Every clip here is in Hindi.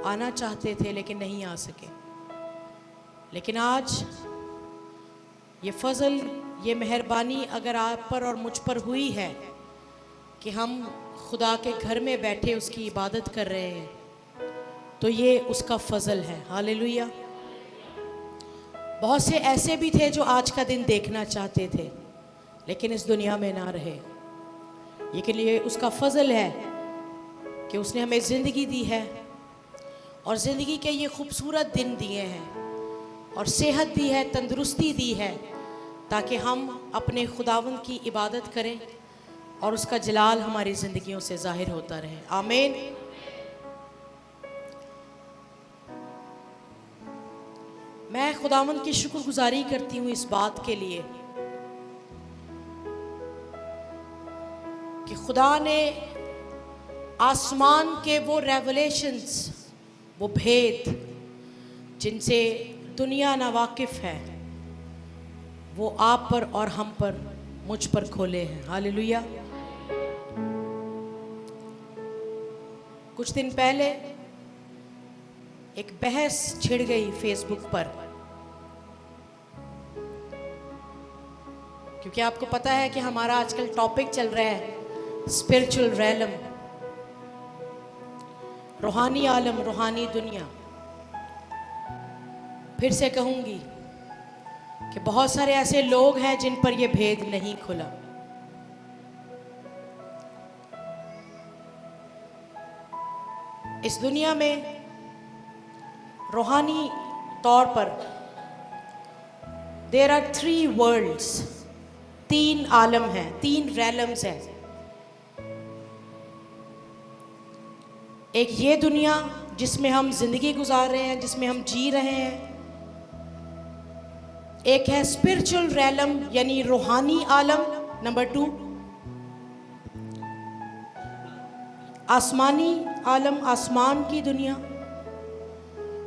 आना चाहते थे लेकिन नहीं आ सके। लेकिन आज ये फजल, ये मेहरबानी अगर आप पर और मुझ पर हुई है कि हम खुदा के घर में बैठे उसकी इबादत कर रहे हैं, तो ये उसका फजल है। हालेलुया। बहुत से ऐसे भी थे जो आज का दिन देखना चाहते थे लेकिन इस दुनिया में ना रहे। ये के लिए उसका फजल है कि उसने हमें ज़िंदगी दी है और ज़िंदगी के ये खूबसूरत दिन दिए हैं और सेहत दी है, तंदुरुस्ती दी है, ताकि हम अपने खुदावंद की इबादत करें और उसका जलाल हमारी ज़िंदगियों से ज़ाहिर होता रहे। आमीन। मैं खुदावंद की शुक्रगुजारी करती हूँ इस बात के लिए कि खुदा ने आसमान के वो रेवलेशंस, वो भेद जिनसे दुनिया नावाकिफ है, वो आप पर और हम पर, मुझ पर खोले हैं। हालेलुया। कुछ दिन पहले एक बहस छिड़ गई फेसबुक पर, क्योंकि आपको पता है कि हमारा आजकल टॉपिक चल रहा है स्पिरिचुअल रैलम, रूहानी आलम, रूहानी दुनिया। फिर से कहूंगी कि बहुत सारे ऐसे लोग हैं जिन पर यह भेद नहीं खुला। इस दुनिया में रूहानी तौर पर देयर आर 3 वर्ल्ड्स, 3 आलम हैं, 3 रैलम्स हैं। एक ये दुनिया जिसमें हम जिंदगी गुजार रहे हैं, जिसमें हम जी रहे हैं। एक है स्पिरिचुअल रैलम यानी रूहानी आलम, नंबर 2 आसमानी आलम, आसमान की दुनिया।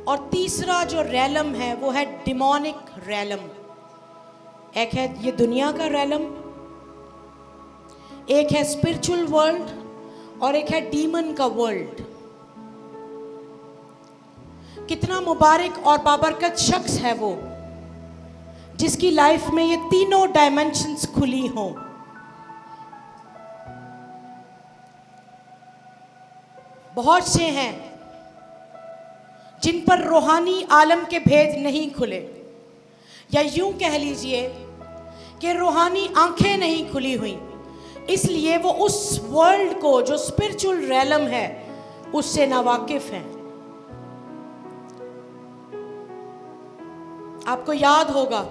और तीसरा जो रैलम है वो है डिमोनिक रैलम। एक है ये दुनिया का रैलम, एक है स्पिरिचुअल वर्ल्ड और एक है डीमन का वर्ल्ड। कितना मुबारक और बाबरकत शख्स है वो जिसकी लाइफ में ये तीनों डायमेंशंस खुली हों। बहुत से हैं जिन पर रूहानी आलम के भेद नहीं खुले, या यूं कह लीजिए कि रूहानी आंखें नहीं खुली हुई, इसलिए वो उस वर्ल्ड को जो स्पिरिचुअल रैलम है उससे नावाकिफ हैं। आपको याद होगा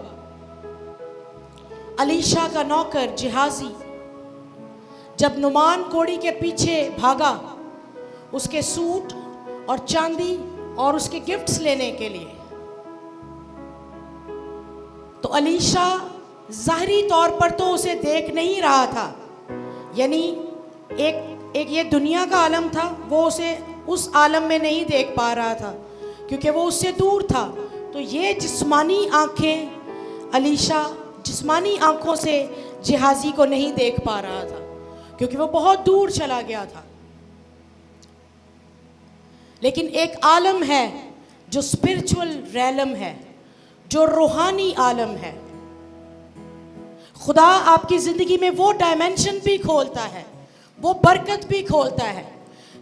अलीशा का नौकर जिहाजी जब नुमान कोड़ी के पीछे भागा उसके सूट और चांदी और उसके गिफ्ट्स लेने के लिए, तो अलीशा ज़ाहिरी तौर पर तो उसे देख नहीं रहा था, यानी एक ये दुनिया का आलम था, वो उसे उस आलम में नहीं देख पा रहा था क्योंकि वो उससे दूर था। तो ये जिस्मानी आंखें, अलीशा जिस्मानी आंखों से जिहाजी को नहीं देख पा रहा था क्योंकि वो बहुत दूर चला गया था। लेकिन एक आलम है जो स्पिरिचुअल रैलम है, जो रूहानी आलम है। खुदा आपकी जिंदगी में वो डायमेंशन भी खोलता है, वो बरकत भी खोलता है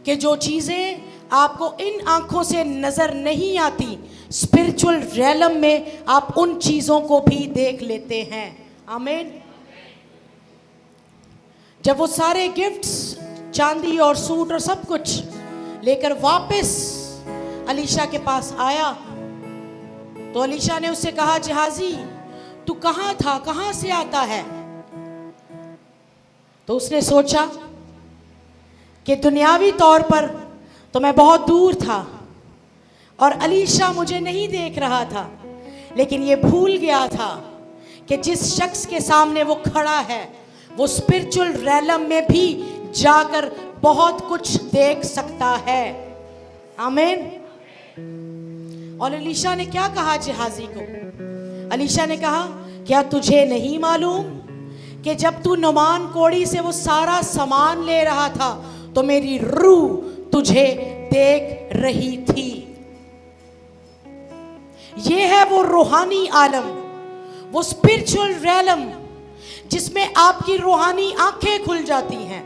कि जो चीजें आपको इन आंखों से नजर नहीं आती, स्पिरिचुअल रैलम में आप उन चीजों को भी देख लेते हैं। आमीन। जब वो सारे गिफ्ट्स, चांदी और सूट और सब कुछ लेकर वापस अलीशा के पास आया, तो अलीशा ने उससे कहा, जिहाजी तू कहाँ था, कहाँ से आता है? तो उसने सोचा कि दुनियावी तौर पर तो मैं बहुत दूर था और अलीशा मुझे नहीं देख रहा था, लेकिन ये भूल गया था कि जिस शख्स के सामने वो खड़ा है वो स्पिरिचुअल रैलम में भी जाकर बहुत कुछ देख सकता है। आमीन। और अलीशा ने क्या कहा जिहाजी को? अलीशा ने कहा, क्या तुझे नहीं मालूम कि जब तू नुमान कोड़ी से वो सारा सामान ले रहा था तो मेरी रूह तुझे देख रही थी। ये है वो रूहानी आलम, वो स्पिरिचुअल रैलम जिसमें आपकी रूहानी आंखें खुल जाती हैं।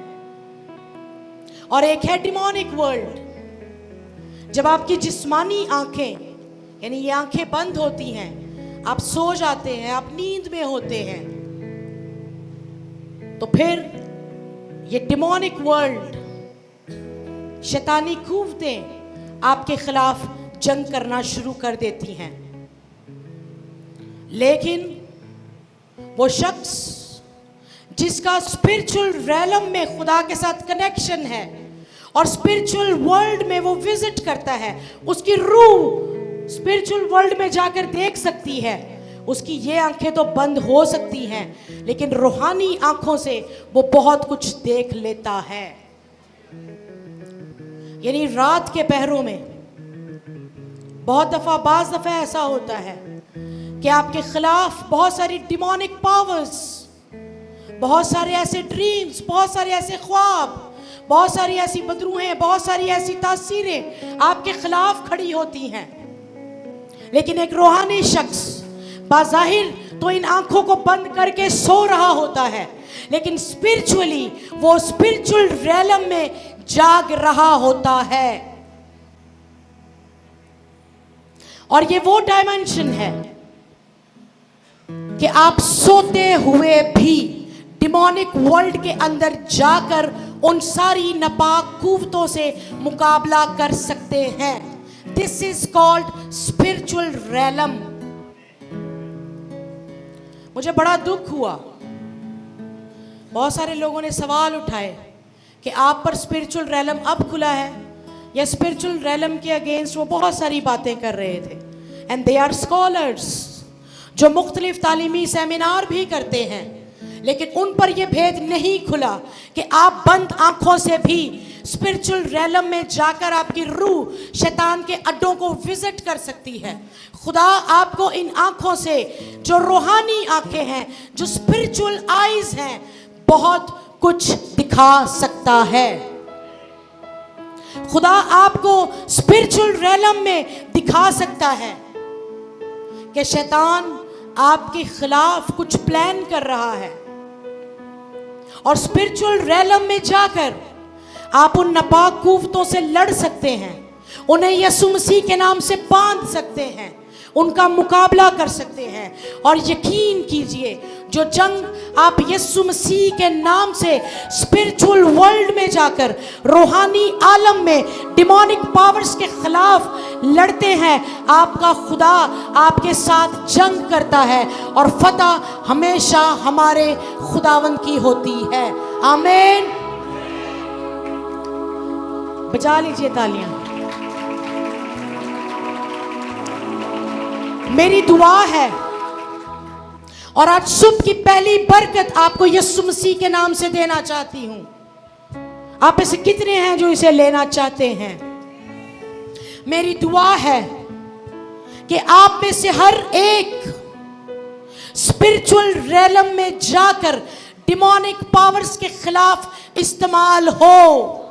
और एक है डिमोनिक वर्ल्ड, जब आपकी जिस्मानी आंखें, यानी ये आंखें बंद होती हैं, आप सो जाते हैं, आप नींद में होते हैं, तो फिर ये डिमोनिक वर्ल्ड, शैतानी कुव्वतें आपके खिलाफ जंग करना शुरू कर देती हैं। लेकिन वो शख्स जिसका स्पिरिचुअल रैलम में खुदा के साथ कनेक्शन है और स्पिरिचुअल वर्ल्ड में वो विजिट करता है, उसकी रूह स्पिरिचुअल वर्ल्ड में जाकर देख सकती है। उसकी ये आंखें तो बंद हो सकती हैं, लेकिन रूहानी आंखों से वो बहुत कुछ देख लेता है। यानी रात के पहरों में बाज दफा ऐसा होता है कि आपके खिलाफ बहुत सारी डिमोनिक पावर्स, बहुत सारे ऐसे ड्रीम्स, बहुत सारे ऐसे ख्वाब, बहुत सारी ऐसी बदरूहें, बहुत सारी ऐसी तासीरें आपके खिलाफ खड़ी होती हैं। लेकिन एक रूहानी शख्स बाज़ाहिर तो इन आंखों को बंद करके सो रहा होता है, लेकिन स्पिरिचुअली वो स्पिरिचुअल रैलम में जाग रहा होता है। और ये वो डायमेंशन है कि आप सोते हुए भी डिमोनिक वर्ल्ड के अंदर जाकर उन सारी नापाक कुव्वतों से मुकाबला कर सकते हैं। This is called spiritual realm. मुझे बड़ा दुख हुआ, बहुत सारे लोगों ने सवाल उठाए कि आप पर स्पिरिचुअल रैलम अब खुला है, या स्पिरिचुअल रैलम के अगेंस्ट वो बहुत सारी बातें कर रहे थे। एंड दे आर स्कॉलर्स जो मुख्तलिफ तालीमी सेमिनार भी करते हैं, लेकिन उन पर यह भेद नहीं खुला कि आप बंद आंखों से भी स्पिरिचुअल रैलम में जाकर आपकी रूह शैतान के अड्डों को विजिट कर सकती है। खुदा आपको इन आंखों से, जो रूहानी आंखें हैं, जो स्पिरिचुअल आईज हैं, बहुत कुछ दिखा सकता है। खुदा आपको स्पिरिचुअल रैलम में दिखा सकता है कि शैतान आपके खिलाफ कुछ प्लान कर रहा है, और स्पिरिचुअल रैलम में जाकर आप उन नापाक कुव्वतों से लड़ सकते हैं, उन्हें यीशु मसीह के नाम से बांध सकते हैं, उनका मुकाबला कर सकते हैं। और यकीन कीजिए, जो जंग आप यीशु मसीह के नाम से स्पिरिचुअल वर्ल्ड में जाकर रूहानी आलम में डिमोनिक पावर्स के खिलाफ लड़ते हैं, आपका खुदा आपके साथ जंग करता है और फतह हमेशा हमारे खुदावंद की होती है। आमीन। बजा लीजिए तालियां। मेरी दुआ है, और आज सुबह की पहली बरकत आपको यीशु मसीह के नाम से देना चाहती हूं। आप ऐसे कितने हैं जो इसे लेना चाहते हैं? मेरी दुआ है कि आप में से हर एक स्पिरिचुअल रैलम में जाकर डिमोनिक पावर्स के खिलाफ इस्तेमाल हो।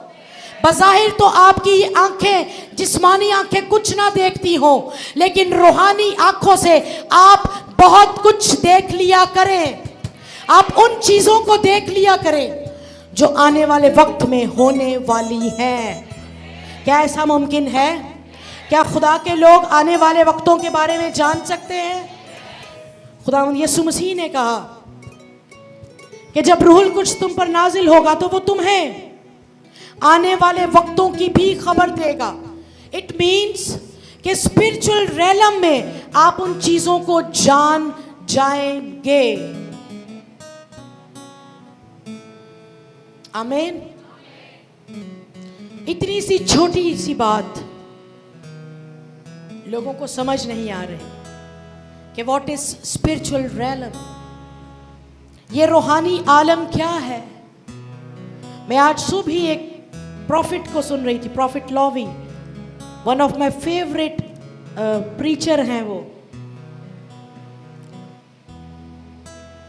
बज़ाहिर तो आपकी आंखें, जिस्मानी आंखें कुछ ना देखती हो, लेकिन रूहानी आंखों से आप बहुत कुछ देख लिया करें। आप उन चीजों को देख लिया करें जो आने वाले वक्त में होने वाली हैं। क्या ऐसा मुमकिन है? क्या खुदा के लोग आने वाले वक्तों के बारे में जान सकते हैं? खुदावंद यीशु मसीह ने कहा कि जब रूहुल कुछ तुम पर नाजिल होगा तो वो तुम्हें आने वाले वक्तों की भी खबर देगा। इट मीन्स कि स्पिरिचुअल रैलम में आप उन चीजों को जान जाएंगे। आमीन। इतनी सी छोटी सी बात लोगों को समझ नहीं आ रही कि व्हाट इज स्पिरिचुअल रैलम, ये रूहानी आलम क्या है। मैं आज सुबह ही एक प्रॉफिट को सुन रही थी, profit Lowy, one of my favourite preacher हैं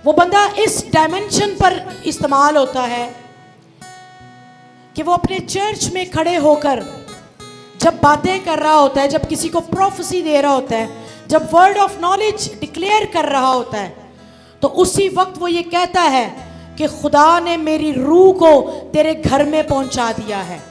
वो बंदा इस डायमेंशन पर इस्तेमाल होता है कि वो अपने चर्च में खड़े होकर जब बातें कर रहा होता है, जब किसी को प्रोफेसी दे रहा होता है, जब वर्ड ऑफ नॉलेज डिक्लेयर कर रहा होता है, तो उसी वक्त वो ये कहता है कि खुदा ने मेरी रूह को तेरे घर में पहुंचा दिया है,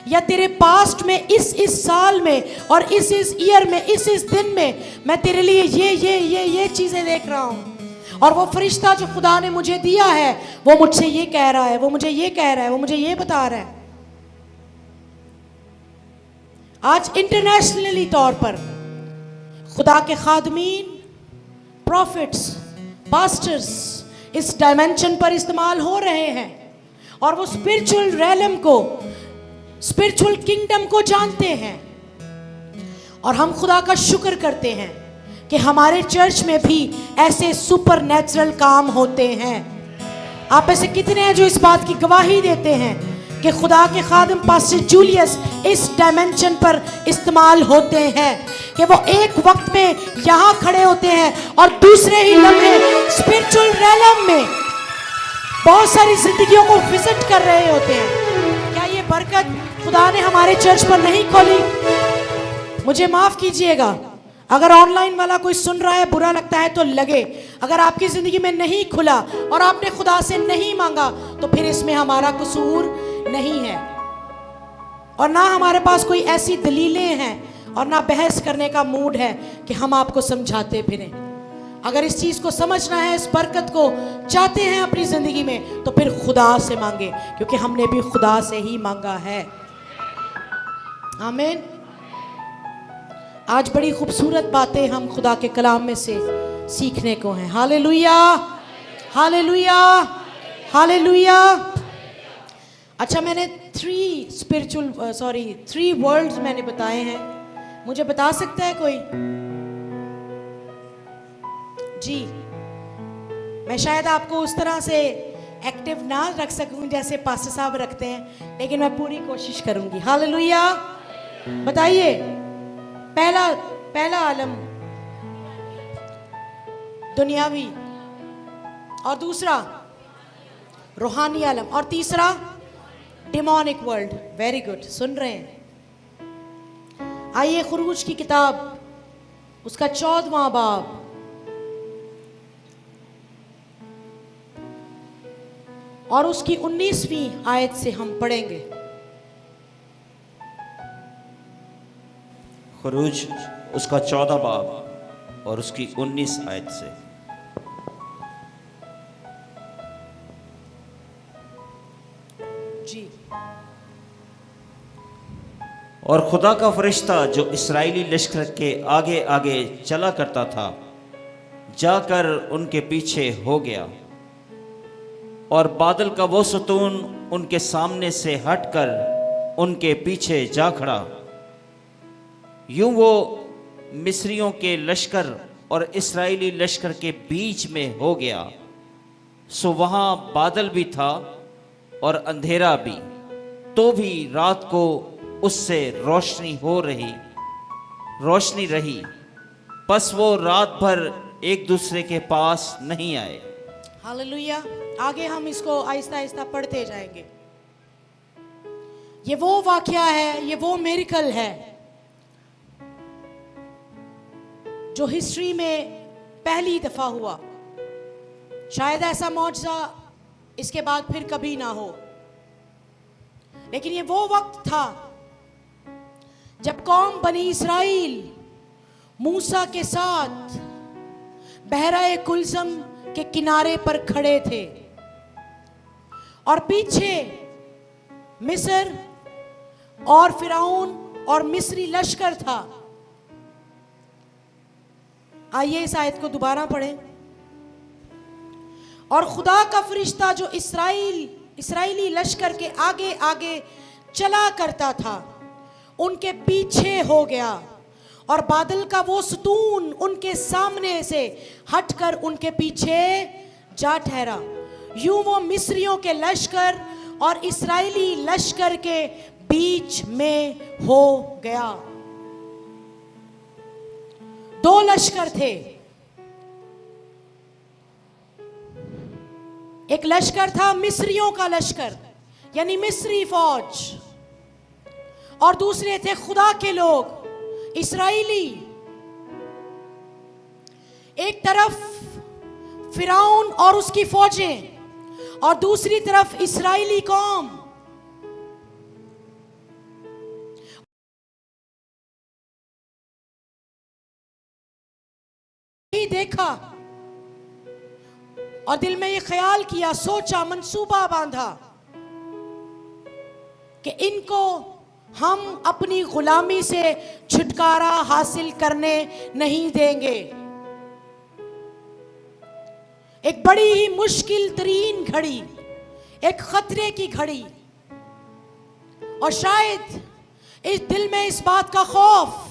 या तेरे पास्ट में इस साल में और इस ईयर में इस दिन में मैं तेरे लिए ये चीजें देख रहा हूं। और वो फरिश्ता जो खुदा ने मुझे दिया है वो मुझसे ये कह रहा है, वो मुझे ये कह रहा है, वो मुझे ये बता रहा है। आज इंटरनेशनली तौर पर खुदा के खादमीन, प्रॉफिट्स, पास्टर्स इस डायमेंशन पर इस्तेमाल हो रहे हैं और वो स्पिरिचुअल रैलम को, स्पिरिचुअल किंगडम को जानते हैं। और हम खुदा का शुक्र करते हैं कि हमारे चर्च में भी ऐसे सुपर नेचुरल काम होते हैं। आप ऐसे कितने हैं जो इस बात की गवाही देते हैं कि खुदा के खादिम पास्टर जूलियस इस डायमेंशन पर इस्तेमाल होते हैं, कि वो एक वक्त में यहाँ खड़े होते हैं और दूसरे ही लम्हे स्पिरिचुअल रैलम में बहुत सारी जिंदगियों को विजिट कर रहे होते हैं। क्या ये बरकत खुदा ने हमारे चर्च पर नहीं खोली? मुझे माफ कीजिएगा, अगर ऑनलाइन वाला कोई सुन रहा है, बुरा लगता है तो लगे। अगर आपकी जिंदगी में नहीं खुला और आपने खुदा से नहीं मांगा तो फिर इसमें हमारा कसूर नहीं है, और ना हमारे पास कोई ऐसी दलीलें हैं और ना बहस करने का मूड है कि हम आपको समझाते फिरें। अगर इस चीज को समझना है, इस बरकत को चाहते हैं अपनी जिंदगी में, तो फिर खुदा से मांगे, क्योंकि हमने भी खुदा से ही मांगा है। आमीन। आज बड़ी खूबसूरत बातें हम खुदा के कलाम में से सीखने को हैं। Hallelujah, hallelujah, hallelujah. अच्छा, मैंने थ्री वर्ड्स मैंने बताए हैं। मुझे बता सकता है कोई? जी, मैं शायद आपको उस तरह से एक्टिव ना रख सकूं जैसे पास्टर साहब रखते हैं, लेकिन मैं पूरी कोशिश करूंगी। हालेलुया। बताइए, पहला आलम दुनियावी, और दूसरा रूहानी आलम, और तीसरा डिमोनिक वर्ल्ड। वेरी गुड, सुन रहे हैं। आइए खुरूज की किताब उसका 14वां बाब और उसकी 19वीं आयत से हम पढ़ेंगे। खुरूज उसका 14 बाब और उसकी 19 आयत से। जी। और खुदा का फरिश्ता जो इस्राएली लश्कर के आगे आगे चला करता था, जाकर उनके पीछे हो गया, और बादल का वो सतून उनके सामने से हटकर उनके पीछे जा खड़ा। यूं वो मिस्रियों के लश्कर और इस्राएली लश्कर के बीच में हो गया। सो वहां बादल भी था और अंधेरा भी, तो भी रात को उससे रोशनी रही। बस वो रात भर एक दूसरे के पास नहीं आए। हालेलुया। आगे हम इसको आहिस्ता आहिस्ता पढ़ते जाएंगे। ये वो वाकया है, ये वो मिरेकल है जो हिस्ट्री में पहली दफा हुआ। शायद ऐसा मौजज़ा इसके बाद फिर कभी ना हो, लेकिन ये वो वक्त था जब कौम बनी इस्राइल मूसा के साथ बहरा कुलज़म के किनारे पर खड़े थे, और पीछे मिस्र और फिरौन और मिस्री लश्कर था। आइए इस आयत को दोबारा पढ़ें। और खुदा का फरिश्ता जो इस्राएली लश्कर के आगे आगे चला करता था, उनके पीछे हो गया, और बादल का वो सतून उनके सामने से हटकर उनके पीछे जा ठहरा। यूं वो मिस्रियों के लश्कर और इस्राएली लश्कर के बीच में हो गया। दो लश्कर थे। एक लश्कर था मिस्रियों का लश्कर, यानी मिस्री फौज, और दूसरे थे खुदा के लोग, इस्राएली। एक तरफ फिरौन और उसकी फौजें और दूसरी तरफ इस्राएली कौम। देखा और दिल में ये ख्याल किया, सोचा, मंसूबा बांधा कि इनको हम अपनी गुलामी से छुटकारा हासिल करने नहीं देंगे। एक बड़ी ही मुश्किल तरीन घड़ी, एक खतरे की घड़ी, और शायद इस दिल में इस बात का खौफ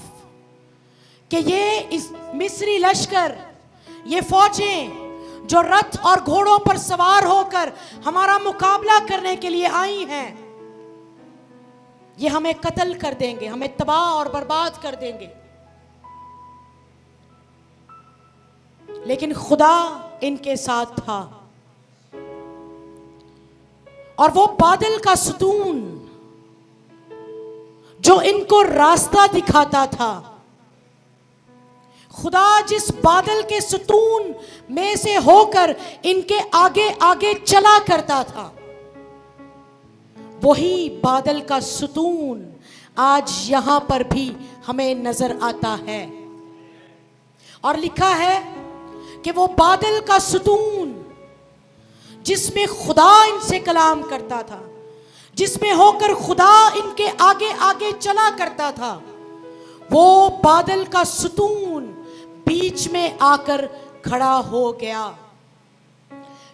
कि ये इस मिस्री लश्कर, ये फौजें जो रथ और घोड़ों पर सवार होकर हमारा मुकाबला करने के लिए आई हैं, ये हमें कत्ल कर देंगे, हमें तबाह और बर्बाद कर देंगे। लेकिन खुदा इनके साथ था, और वो बादल का सुतून जो इनको रास्ता दिखाता था, खुदा जिस बादल के सुतून में से होकर इनके आगे आगे चला करता था, वही बादल का सुतून आज यहां पर भी हमें नजर आता है। और लिखा है कि वो बादल का सुतून जिसमें खुदा इनसे कलाम करता था, जिसमें होकर खुदा इनके आगे आगे चला करता था, वो बादल का सुतून बीच में आकर खड़ा हो गया।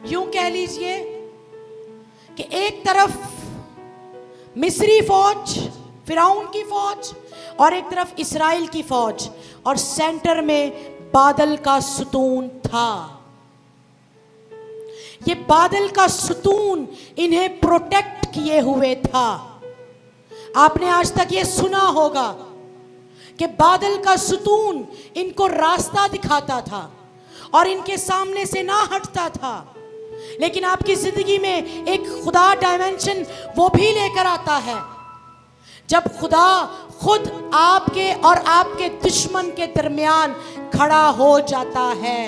यूं कह लीजिए कि एक तरफ मिस्री फौज, फिरौन की फौज, और एक तरफ इस्राएल की फौज, और सेंटर में बादल का सुतून था। ये बादल का सुतून इन्हें प्रोटेक्ट किए हुए था। आपने आज तक ये सुना होगा कि बादल का सुतून इनको रास्ता दिखाता था और इनके सामने से ना हटता था। लेकिन आपकी जिंदगी में एक खुदा डायमेंशन वो भी लेकर आता है, जब खुदा खुद आपके और आपके दुश्मन के दरमियान खड़ा हो जाता है।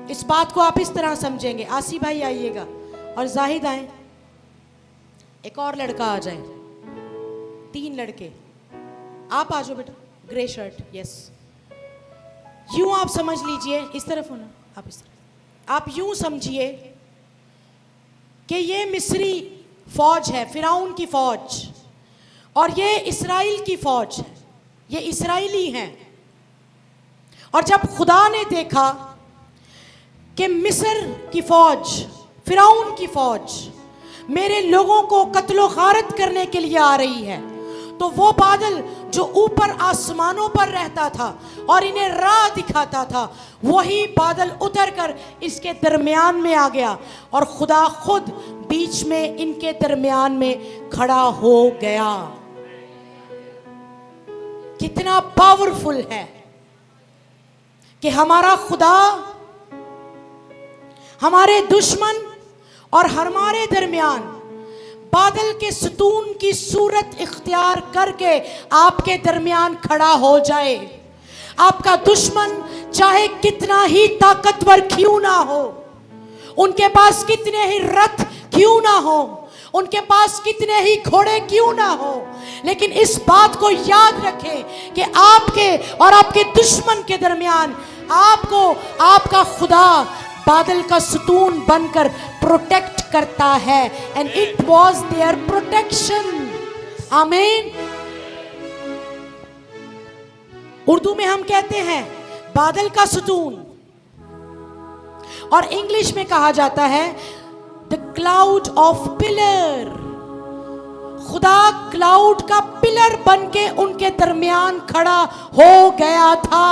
इस बात को आप इस तरह समझेंगे। आसी भाई आइएगा और जाहिद आए, एक और लड़का आ जाए, 3 लड़के, आप आ जाओ बेटा, ग्रे शर्ट, यस। यूं आप समझ लीजिए, इस तरफ होना, आप इस तरफ, आप यूं समझिए कि ये मिस्री फौज है, फिरौन की फौज, और ये इस्राएल की फौज है, ये इस्राएली हैं। और जब खुदा ने देखा कि मिस्र की फौज, फिरौन की फौज मेरे लोगों को कत्लो गारत करने के लिए आ रही है, तो वो बादल जो ऊपर आसमानों पर रहता था और इन्हें राह दिखाता था, वही बादल उतरकर इसके दरमियान में आ गया और खुदा खुद बीच में इनके दरमियान में खड़ा हो गया। कितना पावरफुल है कि हमारा खुदा हमारे दुश्मन और हमारे दरमियान बादल के सुतून की सूरत इख्तियार करके आपके दरमियान खड़ा हो जाए। आपका दुश्मन चाहे कितना ही ताकतवर क्यों ना हो, उनके पास कितने ही रथ क्यों ना हो, उनके पास कितने ही घोड़े क्यों ना हो, लेकिन इस बात को याद रखें कि आपके और आपके दुश्मन के दरमियान आपको आपका खुदा बादल का सुतून बनकर प्रोटेक्ट करता है। And it was there protection. आमीन। उर्दू में हम कहते हैं बादल का सुतून, और इंग्लिश में कहा जाता है द क्लाउड ऑफ पिलर। खुदा क्लाउड का पिलर बनके उनके दरमियान खड़ा हो गया था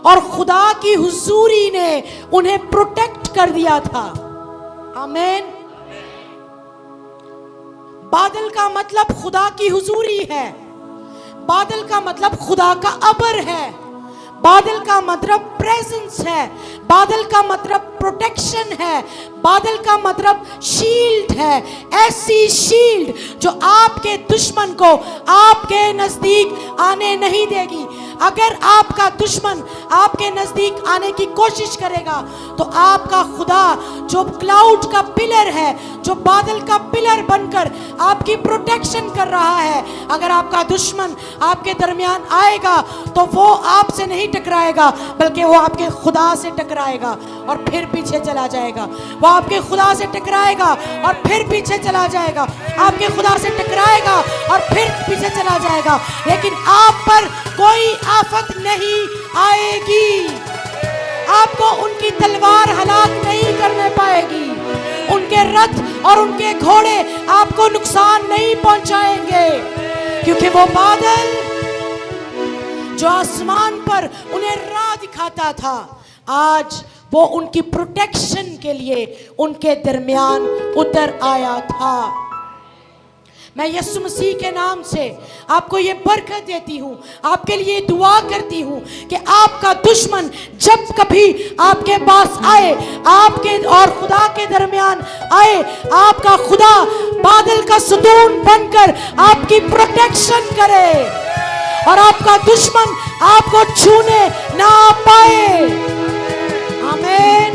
और खुदा की हुजूरी ने उन्हें प्रोटेक्ट कर दिया था। आमीन। बादल का मतलब खुदा की हुजूरी है, बादल का मतलब खुदा का अबर है, बादल का मतलब प्रेजेंस है, बादल का मतलब प्रोटेक्शन है, बादल का मतलब शील्ड है। ऐसी शील्ड जो आपके दुश्मन को आपके नजदीक आने नहीं देगी। अगर आपका दुश्मन आपके नजदीक आने की कोशिश करेगा तो आपका खुदा जो क्लाउड का पिलर है, जो बादल का पिलर बनकर आपकी प्रोटेक्शन कर रहा है, अगर आपका दुश्मन आपके दरमियान आएगा तो वो आपसे नहीं टकराएगा, बल्कि वो आपके खुदा से टकराएगा और फिर पीछे चला जाएगा। वो आपके खुदा से टकराएगा और फिर पीछे चला जाएगा, आपके खुदा से टकराएगा और फिर पीछे चला जाएगा, लेकिन आप पर कोई आफत नहीं आएगी। आपको उनकी तलवार हलाक नहीं करने पाएगी, उनके रथ और उनके घोड़े आपको नुकसान नहीं पहुंचाएंगे, क्योंकि वो बादल जो आसमान पर उन्हें राह दिखाता था, आज वो उनकी प्रोटेक्शन के लिए उनके दरमियान उतर आया था। मैं यीशु मसीह के नाम से आपको ये बरकत देती हूँ, आपके लिए दुआ करती हूँ कि आपका दुश्मन जब कभी आपके पास आए, आपके और खुदा के दरमियान आए, आपका खुदा बादल का सतून बनकर आपकी प्रोटेक्शन करे और आपका दुश्मन आपको छूने ना पाए। आमीन।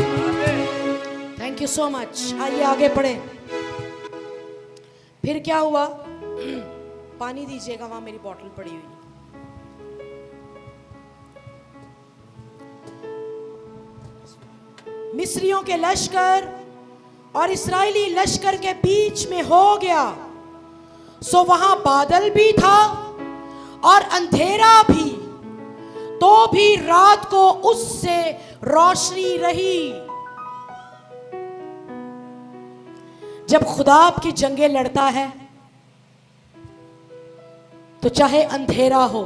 Thank you so much. आइए आगे पढ़े। फिर क्या हुआ? पानी दीजिएगा, वहां मेरी बोतल पड़ी हुई। मिस्रियों के लश्कर और इस्राएली लश्कर के बीच में हो गया, सो वहां बादल भी था और अंधेरा भी, तो भी रात को उससे रोशनी रही। जब खुदा आपकी जंगें लड़ता है तो चाहे अंधेरा हो,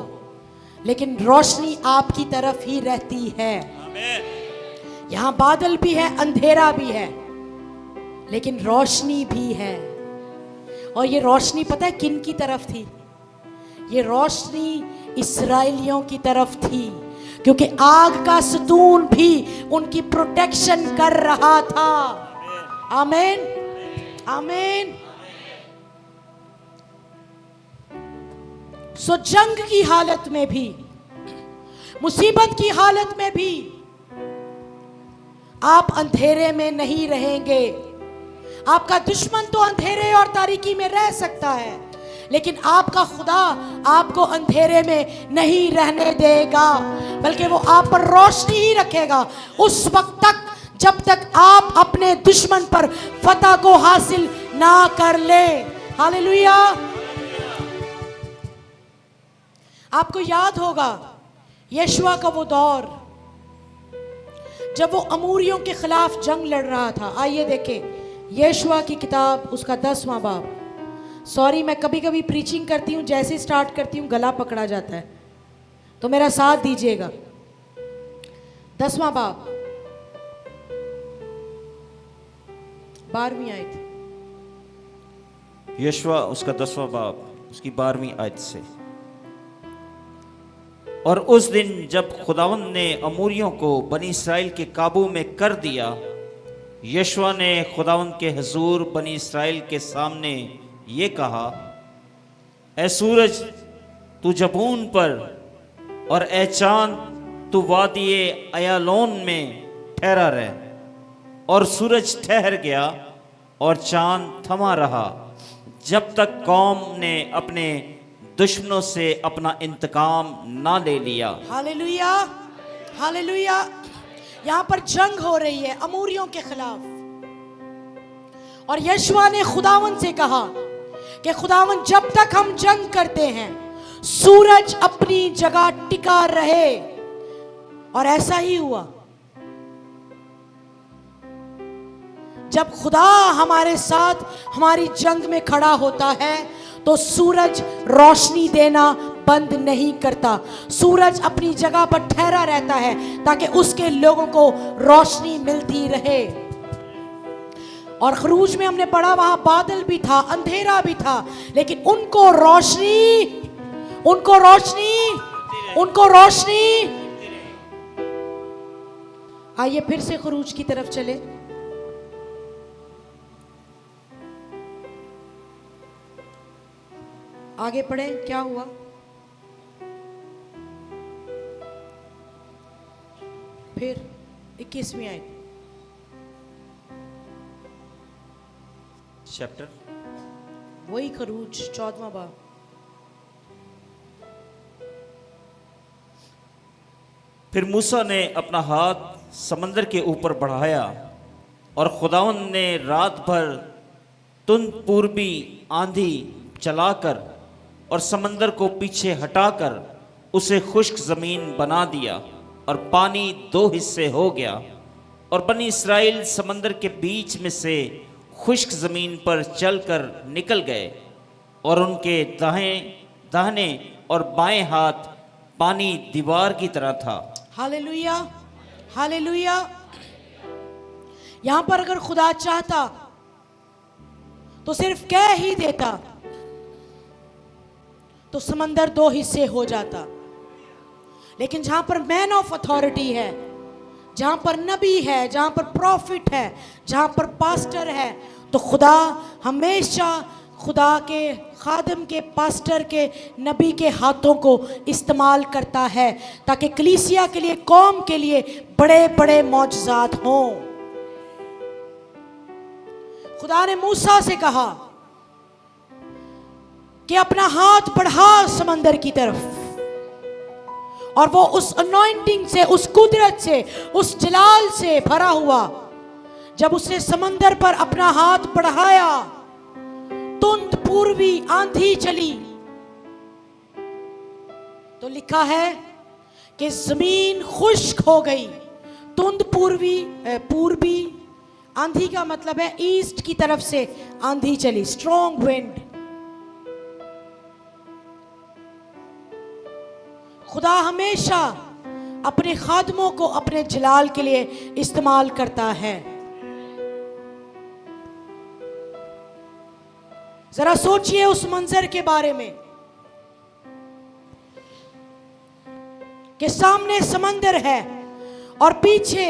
लेकिन रोशनी आपकी तरफ ही रहती है। यहां बादल भी है, अंधेरा भी है, लेकिन रोशनी भी है। और ये रोशनी पता है किन की तरफ थी? ये रोशनी इस्राएलियों की तरफ थी, क्योंकि आग का सतून भी उनकी प्रोटेक्शन कर रहा था। आमीन, आमीन। सो जंग की हालत में भी, मुसीबत की हालत में भी आप अंधेरे में नहीं रहेंगे। आपका दुश्मन तो अंधेरे और तारीकी में रह सकता है, लेकिन आपका खुदा आपको अंधेरे में नहीं रहने देगा, बल्कि वो आप पर रोशनी ही रखेगा उस वक्त तक जब तक आप अपने दुश्मन पर फतह को हासिल ना कर ले। हालेलुया। आपको याद होगा यशुआ का वो दौर जब वो अमूरियों के खिलाफ जंग लड़ रहा था। आइए देखें यशुआ की किताब, उसका 10वां बाब। सॉरी, मैं कभी कभी प्रीचिंग करती हूँ, जैसे स्टार्ट करती हूँ गला पकड़ा जाता है, तो मेरा साथ दीजिएगा। 10वां बाब 12वीं आयत। यशुआ उसका 10वां बाब उसकी 12वीं आयत से। और उस दिन जब खुदावंद ने अमूरियों को बनी इस्राएल के काबू में कर दिया, यशुआ ने खुदावंद के हुजूर बनी इस्राएल के सामने ये कहा, ए सूरज तू जबून पर और ए चांद तू वादिये अयालोन में ठहरा रहे। और सूरज ठहर गया और चांद थमा रहा जब तक कौम ने अपने दुश्मनों से अपना इंतकाम ना ले लिया। Hallelujah, hallelujah. यहां पर जंग हो रही है अमूरियों के खिलाफ, और यशुआ ने खुदावन से कहा कि खुदावन जब तक हम जंग करते हैं सूरज अपनी जगह टिका रहे। और ऐसा ही हुआ। जब खुदा हमारे साथ हमारी जंग में खड़ा होता है तो सूरज रोशनी देना बंद नहीं करता। सूरज अपनी जगह पर ठहरा रहता है ताकि उसके लोगों को रोशनी मिलती रहे। और खरूज में हमने पढ़ा वहां बादल भी था, अंधेरा भी था, लेकिन उनको रोशनी आइए फिर से खरूज की तरफ चले। आगे पढ़े, क्या हुआ? फिर 21वीं आयत, चैप्टर वही खरूज 14वां बाब। फिर मूसा ने अपना हाथ समंदर के ऊपर बढ़ाया और खुदावंद ने रात भर तुंद पूर्वी आंधी चलाकर और समंदर को पीछे हटाकर उसे खुश्क जमीन बना दिया और पानी 2 हिस्से हो गया और बनी इस्राएल समंदर के बीच में से खुश्क जमीन पर चलकर निकल गए और उनके दाहिने और बाएं हाथ पानी दीवार की तरह था। Hallelujah, hallelujah. यहां पर अगर खुदा चाहता तो सिर्फ कह ही देता तो समंदर 2 हिस्से हो जाता, लेकिन जहां पर मैन ऑफ अथॉरिटी है, जहां पर नबी है, जहां पर प्रॉफिट है, जहां पर पास्टर है, तो खुदा हमेशा खुदा के खादम के, पास्टर के, नबी के हाथों को इस्तेमाल करता है ताकि कलीसिया के लिए, कौम के लिए बड़े बड़े मौजज़ात हों। खुदा ने मूसा से कहा कि अपना हाथ बढ़ा समंदर की तरफ, और वो उस अनॉइंटिंग से, उस कुदरत से, उस जलाल से भरा हुआ, जब उसने समंदर पर अपना हाथ बढ़ाया, तुंद पूर्वी आंधी चली, तो लिखा है कि जमीन खुश्क हो गई। तुंद पूर्वी आंधी का मतलब है ईस्ट की तरफ से आंधी चली, स्ट्रॉन्ग विंड। खुदा हमेशा अपने खादमों को अपने जलाल के लिए इस्तेमाल करता है। जरा सोचिए उस मंजर के बारे में कि सामने समंदर है और पीछे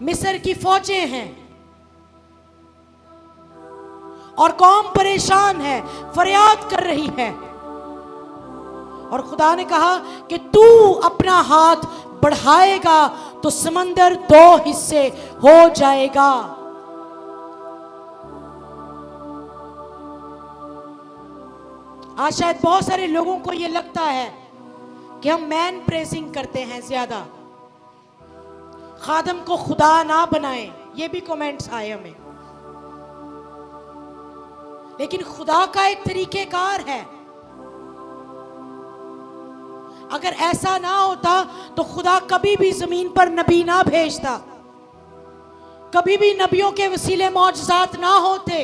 मिस्र की फौजें हैं और कौम परेशान है, फरियाद कर रही है, और खुदा ने कहा कि तू अपना हाथ बढ़ाएगा तो समंदर 2 हिस्से हो जाएगा। आज शायद बहुत सारे लोगों को यह लगता है कि हम मैन प्रेजिंग करते हैं ज्यादा, खादम को खुदा ना बनाएं, ये भी कमेंट्स आए हमें। लेकिन खुदा का एक तरीकेकार है। अगर ऐसा ना होता तो खुदा कभी भी जमीन पर नबी ना भेजता, कभी भी नबियों के वसीले मौजज़ात ना होते।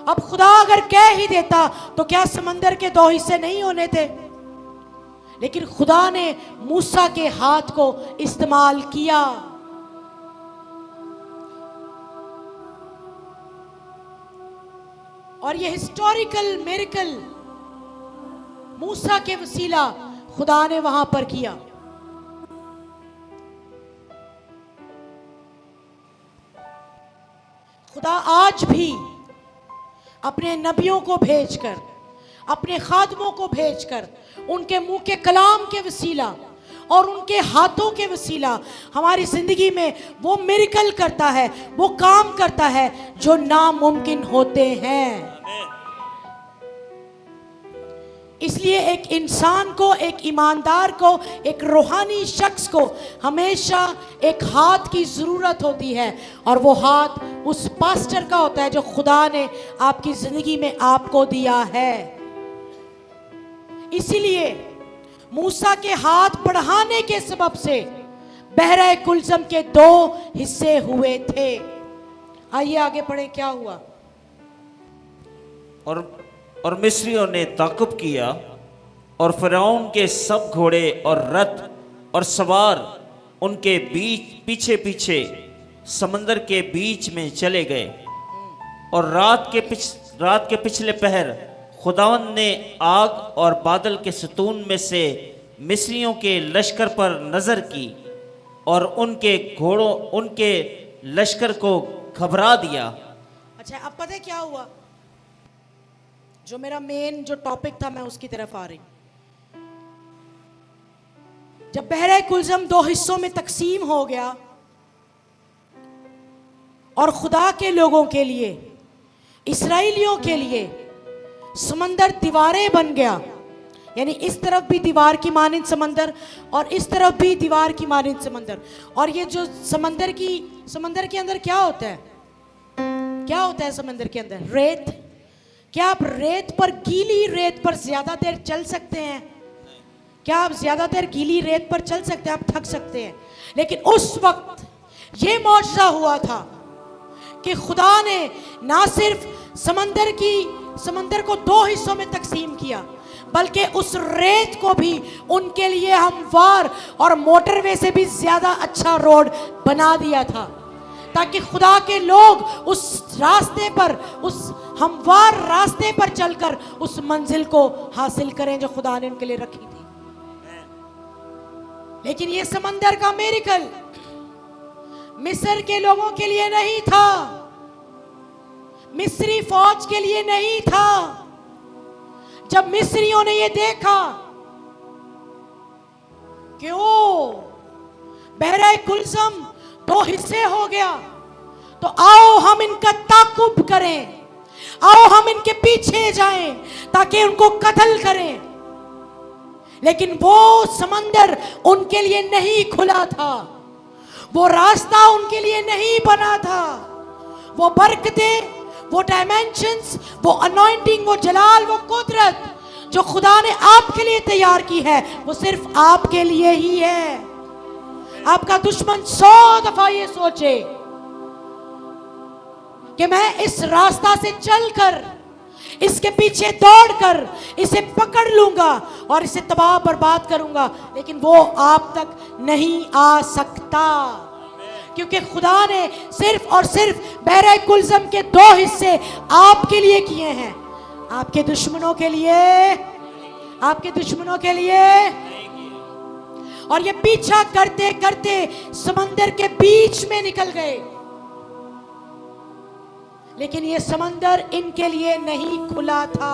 अब खुदा अगर कह ही देता तो क्या समंदर के 2 हिस्से नहीं होने थे? लेकिन खुदा ने मूसा के हाथ को इस्तेमाल किया। और यह हिस्टोरिकल मिरेकल मूसा के वसीला खुदा ने वहां पर किया। खुदा आज भी अपने नबियों को भेजकर, अपने खादमों को भेजकर, उनके मुंह के कलाम के वसीला और उनके हाथों के वसीला हमारी जिंदगी में वो मिरेकल करता है, वो काम करता है जो नामुमकिन होते हैं। इसलिए एक इंसान को, एक ईमानदार को, एक रूहानी शख्स को हमेशा एक हाथ की ज़रूरत होती है, और वो हाथ उस पास्टर का होता है जो खुदा ने आपकी ज़िंदगी में आपको दिया है। इसीलिए मूसा के हाथ बढ़ाने के सबब से बहरा कुलज़म के 2 हिस्से हुए थे। आइए आगे पढ़े, क्या हुआ? और मिस्रियों ने ताक़ुब किया और फ़िरौन के सब घोड़े और रथ और सवार उनके पीछे पीछे समंदर के बीच में चले गए। और रात के पिछले पहर खुदावंद ने आग और बादल के सतून में से मिस्रियों के लश्कर पर नज़र की और उनके घोड़ों, उनके लश्कर को घबरा दिया। अच्छा, अब पता है क्या हुआ? जो मेरा मेन जो टॉपिक था, मैं उसकी तरफ आ रही। जब बहरा कुलज़म दो हिस्सों में तकसीम हो गया और खुदा के लोगों के लिए, इस्राएलियों के लिए समंदर दीवारें बन गया, यानी इस तरफ भी दीवार की मानिंद समंदर और इस तरफ भी दीवार की मानिंद समंदर। और ये जो समंदर के अंदर क्या होता है? क्या होता है समंदर के अंदर? रेत। क्या आप रेत पर, गीली रेत पर ज्यादा देर चल सकते हैं? क्या आप ज्यादा देर गीली रेत पर चल सकते हैं? आप थक सकते हैं। लेकिन उस वक्त ये मौजज़ा हुआ था कि खुदा ने ना सिर्फ समंदर को दो हिस्सों में तकसीम किया, बल्कि उस रेत को भी उनके लिए हमवार और मोटरवे से भी ज्यादा अच्छा रोड बना दिया था, ताकि खुदा के लोग उस रास्ते पर, उस हमवार रास्ते पर चलकर उस मंजिल को हासिल करें जो खुदा ने उनके लिए रखी थी। लेकिन ये समंदर का मिरेकल मिस्र के लोगों के लिए नहीं था, मिस्री फौज के लिए नहीं था। जब मिस्रियों ने ये देखा कि ओ बहरा कुलज़म दो हिस्से हो गया, तो आओ हम इनका ताकुब करें, आओ हम इनके पीछे जाएं ताकि उनको कत्ल करें। लेकिन वो समंदर उनके लिए नहीं खुला था, वो रास्ता उनके लिए नहीं बना था। वो बरकतें, वो डायमेंशंस, वो अनॉइंटिंग, वो जलाल, वो कुदरत जो खुदा ने आपके लिए तैयार की है, वो सिर्फ आपके लिए ही है। आपका दुश्मन 100 दफा ये सोचे कि मैं इस रास्ता से चलकर, इसके पीछे दौड़कर इसे पकड़ लूंगा और इसे तबाह बर्बाद करूंगा, लेकिन वो आप तक नहीं आ सकता, क्योंकि खुदा ने सिर्फ और सिर्फ बहरा कुलज़म के दो हिस्से आपके लिए किए हैं, आपके दुश्मनों के लिए, आपके दुश्मनों के लिए। और ये पीछा करते करते समंदर के बीच में निकल गए, लेकिन ये समंदर इनके लिए नहीं खुला था,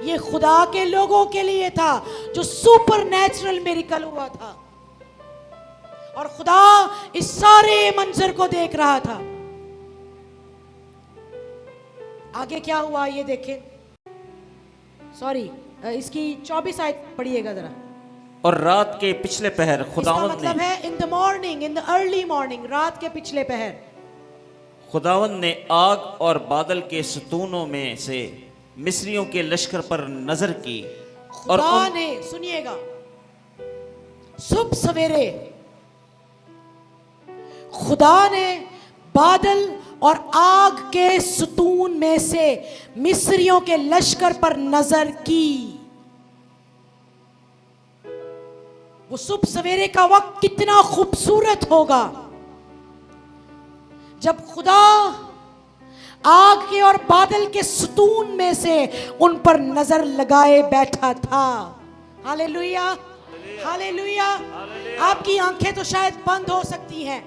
ये खुदा के लोगों के लिए था, जो सुपर नेचुरल मिरेकल हुआ था। और खुदा इस सारे मंजर को देख रहा था। आगे क्या हुआ ये देखें, सॉरी इसकी 24 आयत पढ़िएगा जरा। और रात के पिछले पहर खुदावंद ने, मतलब है in the morning, in the early morning, रात के पिछले पहर खुदावंद ने आग और बादल के सतूनों में से मिस्रियों के लश्कर पर नजर की और खुदा ने, सुनिएगा, सुबह सवेरे खुदा ने बादल और आग के सतून में से मिस्रियों के लश्कर पर नजर की। वो सुबह सवेरे का वक्त कितना खूबसूरत होगा जब खुदा आग के और बादल के सतून में से उन पर नजर लगाए बैठा था। Hallelujah, hallelujah. आपकी आंखें तो शायद बंद हो सकती हैं,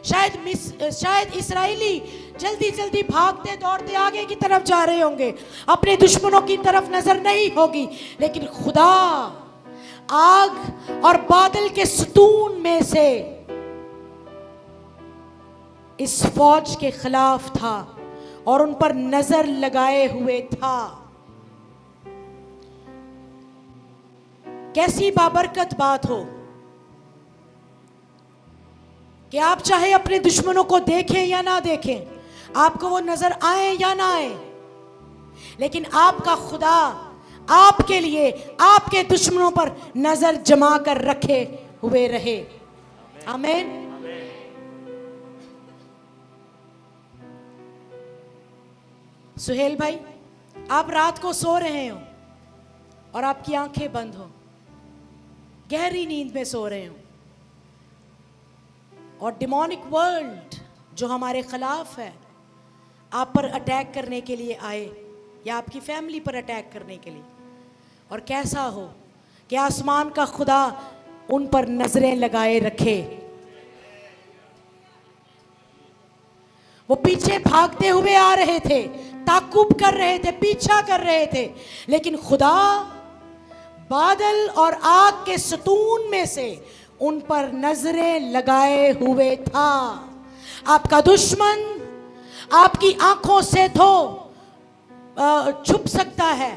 शायद इस्राएली जल्दी जल्दी भागते दौड़ते आगे की तरफ जा रहे होंगे, अपने दुश्मनों की तरफ नजर नहीं होगी, लेकिन खुदा आग और बादल के सतून में से इस फौज के खिलाफ था और उन पर नजर लगाए हुए था। कैसी बाबरकत बात हो कि आप चाहे अपने दुश्मनों को देखें या ना देखें, आपको वो नजर आए या ना आए, लेकिन आपका खुदा आपके लिए आपके दुश्मनों पर नजर जमा कर रखे हुए रहे। आमीन। सुहेल भाई, आप रात को सो रहे हो और आपकी आंखें बंद हो, गहरी नींद में सो रहे हो, और डिमोनिक वर्ल्ड जो हमारे खिलाफ है आप पर अटैक करने के लिए आए, या आपकी फैमिली पर अटैक करने के लिए, और कैसा हो कि आसमान का खुदा उन पर नजरें लगाए रखे। वो पीछे भागते हुए आ रहे थे, ताकुब कर रहे थे, पीछा कर रहे थे, लेकिन खुदा बादल और आग के सतून में से उन पर नजरें लगाए हुए था। आपका दुश्मन आपकी आंखों से तो छुप सकता है,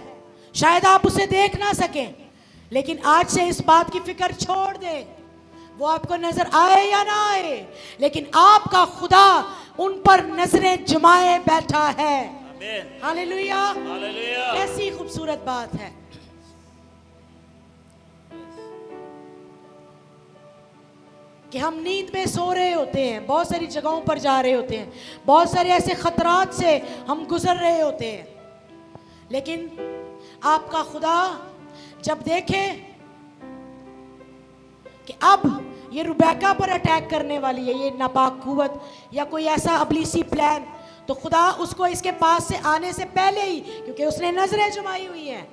शायद आप उसे देख ना सकें, लेकिन आज से इस बात की फिक्र छोड़ दे, वो आपको नजर आए या ना आए, लेकिन आपका खुदा उन पर नजरें जमाए बैठा है। Hallelujah, hallelujah. कैसी खूबसूरत बात है। कि हम नींद में सो रहे होते हैं, बहुत सारी जगहों पर जा रहे होते हैं, बहुत सारे ऐसे खतरात से हम गुजर रहे होते हैं, लेकिन आपका खुदा जब देखे कि अब ये रुबैका पर अटैक करने वाली है, ये नापाक कुव्वत या कोई ऐसा अबलीसी प्लान, तो खुदा उसको इसके पास से आने से पहले ही, क्योंकि उसने नजरें जमाई हुई हैं,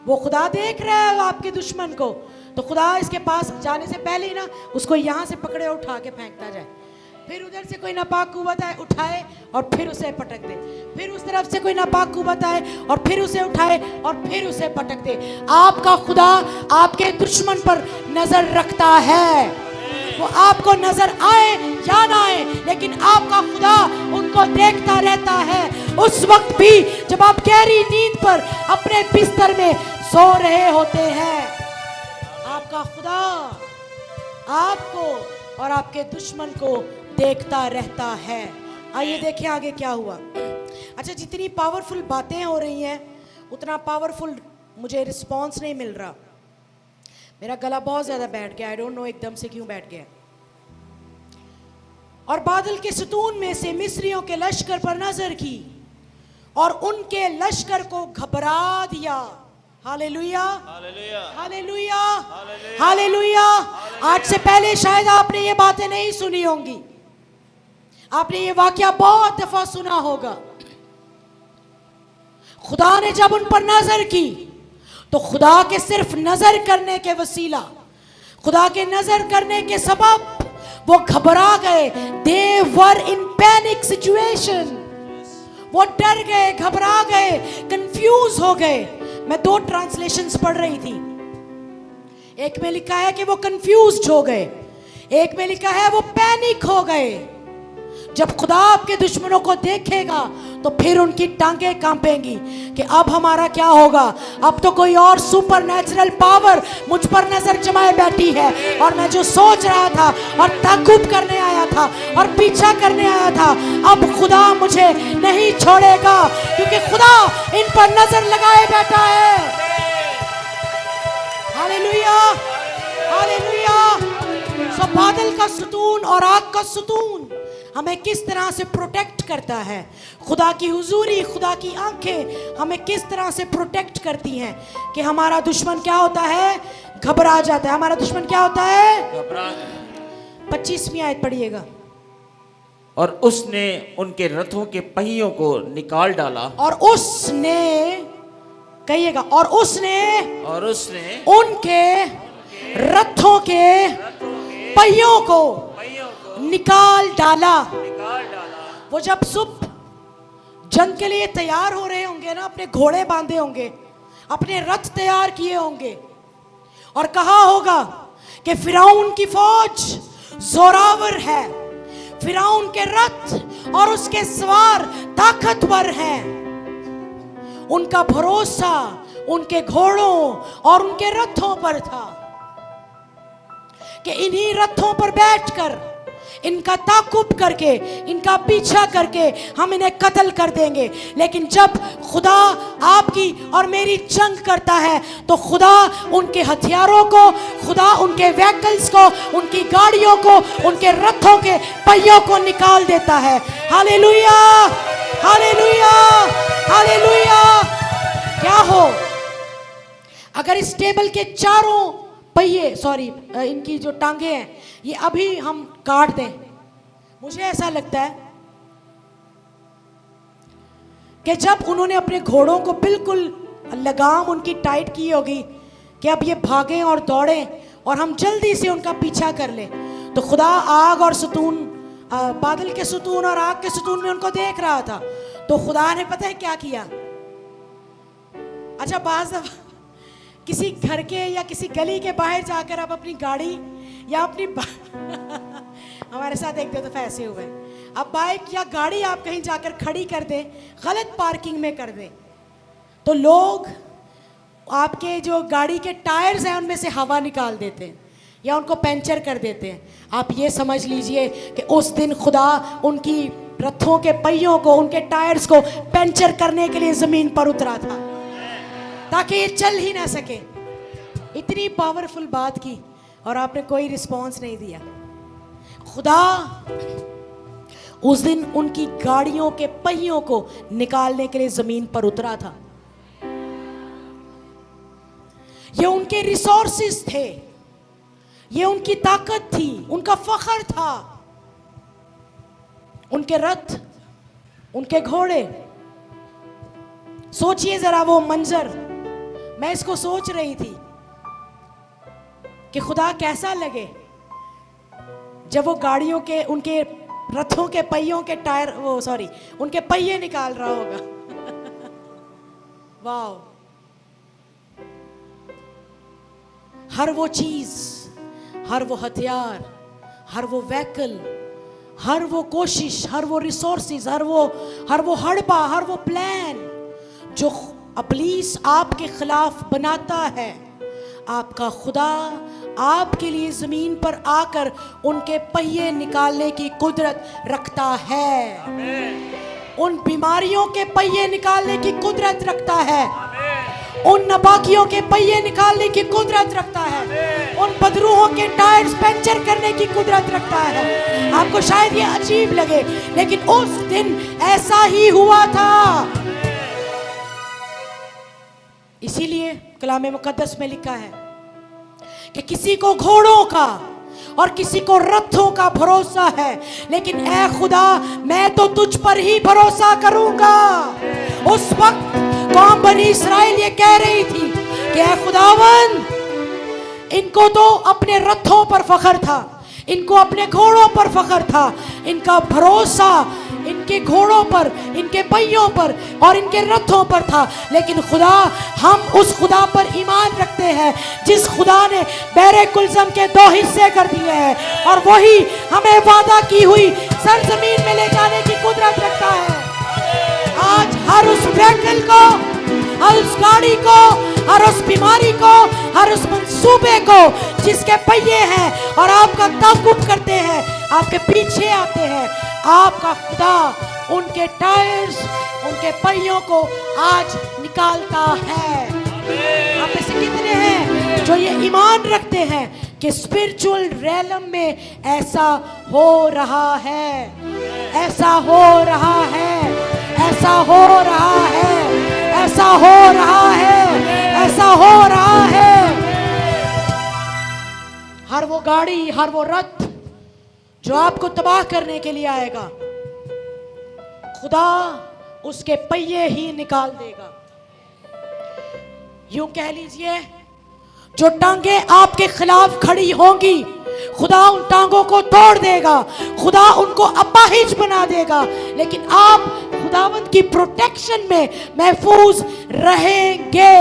वो खुदा देख रहा है आपके दुश्मन को, तो खुदा इसके पास जाने से पहले ही ना उसको यहाँ से पकड़े उठा के फेंकता जाए, फिर उधर से कोई नापाक कुव्वत आए उठाए और फिर उसे पटक दे, फिर उस तरफ से कोई नापाक कुव्वत आए और फिर उसे उठाए और फिर उसे पटक दे। आपका खुदा आपके दुश्मन पर नजर रखता है, वो आपको नजर आए या ना आए, लेकिन आपका खुदा उनको देखता रहता है, उस वक्त भी जब आप गहरी नींद पर अपने बिस्तर में सो रहे होते हैं। आपका खुदा आपको और आपके दुश्मन को देखता रहता है। आइए देखें आगे क्या हुआ। अच्छा, जितनी पावरफुल बातें हो रही हैं उतना पावरफुल मुझे रिस्पॉन्स नहीं मिल रहा, मेरा गला बहुत ज्यादा बैठ गया, आई डोंट नो एकदम से क्यों बैठ गया। और बादल के सतून में से मिस्रियों के लश्कर पर नजर की और उनके लश्कर को घबरा दिया। Hallelujah, hallelujah, hallelujah, hallelujah. आज से पहले शायद आपने ये बातें नहीं सुनी होंगी, आपने ये वाकया बहुत दफा सुना होगा। खुदा ने जब उन पर नजर की तो खुदा के सिर्फ नजर करने के वसीला, खुदा के नजर करने के सबब वो घबरा गए। दे वर इन पैनिक सिचुएशन, वो डर गए, घबरा गए, कंफ्यूज हो गए। मैं 2 ट्रांसलेशंस पढ़ रही थी, एक में लिखा है कि वो कंफ्यूज्ड हो गए, एक में लिखा है वो पैनिक हो गए। जब खुदा आपके दुश्मनों को देखेगा तो फिर उनकी टांगें कांपेंगी कि अब हमारा क्या होगा, अब तो कोई और सुपर नेचुरल पावर मुझ पर नजर जमाए बैठी है, और मैं जो सोच रहा था और ताकुब करने आया था और पीछा करने आया था, अब खुदा मुझे नहीं छोड़ेगा, क्योंकि खुदा इन पर नजर लगाए बैठा है। Hallelujah, hallelujah. सो बादल का सुतून और आग का सुतून हमें किस तरह से प्रोटेक्ट करता है, खुदा की हुजूरी, खुदा की आंखें हमें किस तरह से प्रोटेक्ट करती हैं कि हमारा दुश्मन क्या होता है, घबरा जाता है। हमारा दुश्मन क्या होता है, घबरा। 25वीं आयत पढ़िएगा। और उसने उनके रथों के पहियों को निकाल डाला, और उसने, कहिएगा, और उसने उनके रथों के पहियों को निकाल डाला। वो जब सुबह जंग के लिए तैयार हो रहे होंगे ना, अपने घोड़े बांधे होंगे, अपने रथ तैयार किए होंगे, और कहा होगा कि फिरौन की फौज जोरावर है, फिरौन के रथ और उसके सवार ताकतवर हैं। उनका भरोसा उनके घोड़ों और उनके रथों पर था कि इन्हीं रथों पर बैठकर, इनका ताकुब करके, इनका पीछा करके हम इन्हें कत्ल कर देंगे। लेकिन जब खुदा आपकी और मेरी जंग करता है तो खुदा उनके हथियारों को, खुदा उनके व्हीकल्स को, उनकी गाड़ियों को, उनके रथों के पहियों को निकाल देता है। Hallelujah, hallelujah, hallelujah. क्या हो अगर इस टेबल के चारों पहिए, इनकी जो टांगे हैं, ये अभी हम काट दें? मुझे ऐसा लगता है कि जब उन्होंने अपने घोड़ों को बिल्कुल लगाम उनकी टाइट की होगी कि अब ये भागें और दौड़ें और हम जल्दी से उनका पीछा कर लें, तो खुदा आग और सतून बादल के सुतून और आग के सुतून में उनको देख रहा था। तो खुदा ने पता है क्या किया? अच्छा, बाज़ दफ़ा किसी घर के या किसी गली के बाहर जाकर आप अपनी गाड़ी या अपनी हमारे साथ एक दो दफ़ा ऐसे हुए, अब बाइक या गाड़ी आप कहीं जाकर खड़ी कर दें, गलत पार्किंग में कर दें, तो लोग आपके जो गाड़ी के टायर्स हैं उनमें से हवा निकाल देते हैं या उनको पंचर कर देते हैं। आप ये समझ लीजिए कि उस दिन खुदा उनकी रथों के पहियों को, उनके टायर्स को पंचर करने के लिए ज़मीन पर उतरा था ताकि ये चल ही ना सके। इतनी पावरफुल बात की और आपने कोई रिस्पॉन्स नहीं दिया। खुदा उस दिन उनकी गाड़ियों के पहियों को निकालने के लिए ज़मीन पर उतरा था। ये उनके रिसोर्सेस थे, ये उनकी ताकत थी, उनका फख्र था, उनके रथ, उनके घोड़े। सोचिए जरा वो मंजर। मैं इसको सोच रही थी कि खुदा कैसा लगे जब वो गाड़ियों के, उनके रथों के पहियों के टायर, उनके पहिए निकाल रहा होगा। वाह! हर वो चीज, हर वो हथियार, हर वो व्हीकल, हर वो कोशिश, हर वो रिसोर्सेज, हर वो हड़बा, हर वो प्लान जो इब्लीस आपके खिलाफ बनाता है, आपका खुदा आपके लिए जमीन पर आकर उनके पहिए निकालने की कुदरत रखता है। उन बीमारियों के पहिए निकालने की कुदरत रखता है, उन नापाकियों के पहिए निकालने की कुदरत रखता है, उन बदरूहों के टायर्स पंचर करने की कुदरत रखता है। आपको शायद ये अजीब लगे, लेकिन उस दिन ऐसा ही हुआ था। इसीलिए कलाम मुकद्दस में लिखा है कि किसी को घोड़ों का और किसी को रथों का भरोसा है, लेकिन ऐ खुदा मैं तो तुझ पर ही भरोसा करूंगा। उस वक्त कौम बनी इस्राएल ये कह रही थी कि ऐ खुदावन, इनको तो अपने रथों पर फख्र था, इनको अपने घोड़ों पर फख्र था, इनका भरोसा इनके घोड़ों पर, इनके पहियों पर और इनके रथों पर था। लेकिन खुदा, हम उस खुदा पर ईमान रखते हैं जिस खुदा ने बहरे कुलज़म के 2 हिस्से कर दिए हैं और वही हमें वादा की हुई सरजमीन में ले जाने की कुदरत रखता है। आज हर उस व्हीकल को, हर उस गाड़ी को, हर उस बीमारी को, हर उस मंसूबे को जिसके पहिए हैं और आपका ताक़ुब करते हैं, आपके पीछे आते हैं, आपका खुदा उनके टायर्स, उनके पहियों को आज निकालता है। आप में से कितने हैं जो ये ईमान रखते हैं कि स्पिरिचुअल रैलम में ऐसा हो रहा है, ऐसा हो रहा है, ऐसा हो रहा है, ऐसा हो रहा है, ऐसा हो रहा है। हर वो गाड़ी, हर वो रथ जो आपको तबाह करने के लिए आएगा, खुदा उसके पहिए ही निकाल देगा। यूं कह लीजिए, जो टांगे आपके खिलाफ खड़ी होंगी, खुदा उन टांगों को तोड़ देगा, खुदा उनको अपाहिज बना देगा, लेकिन आप खुदावंद की प्रोटेक्शन में महफूज रहेंगे।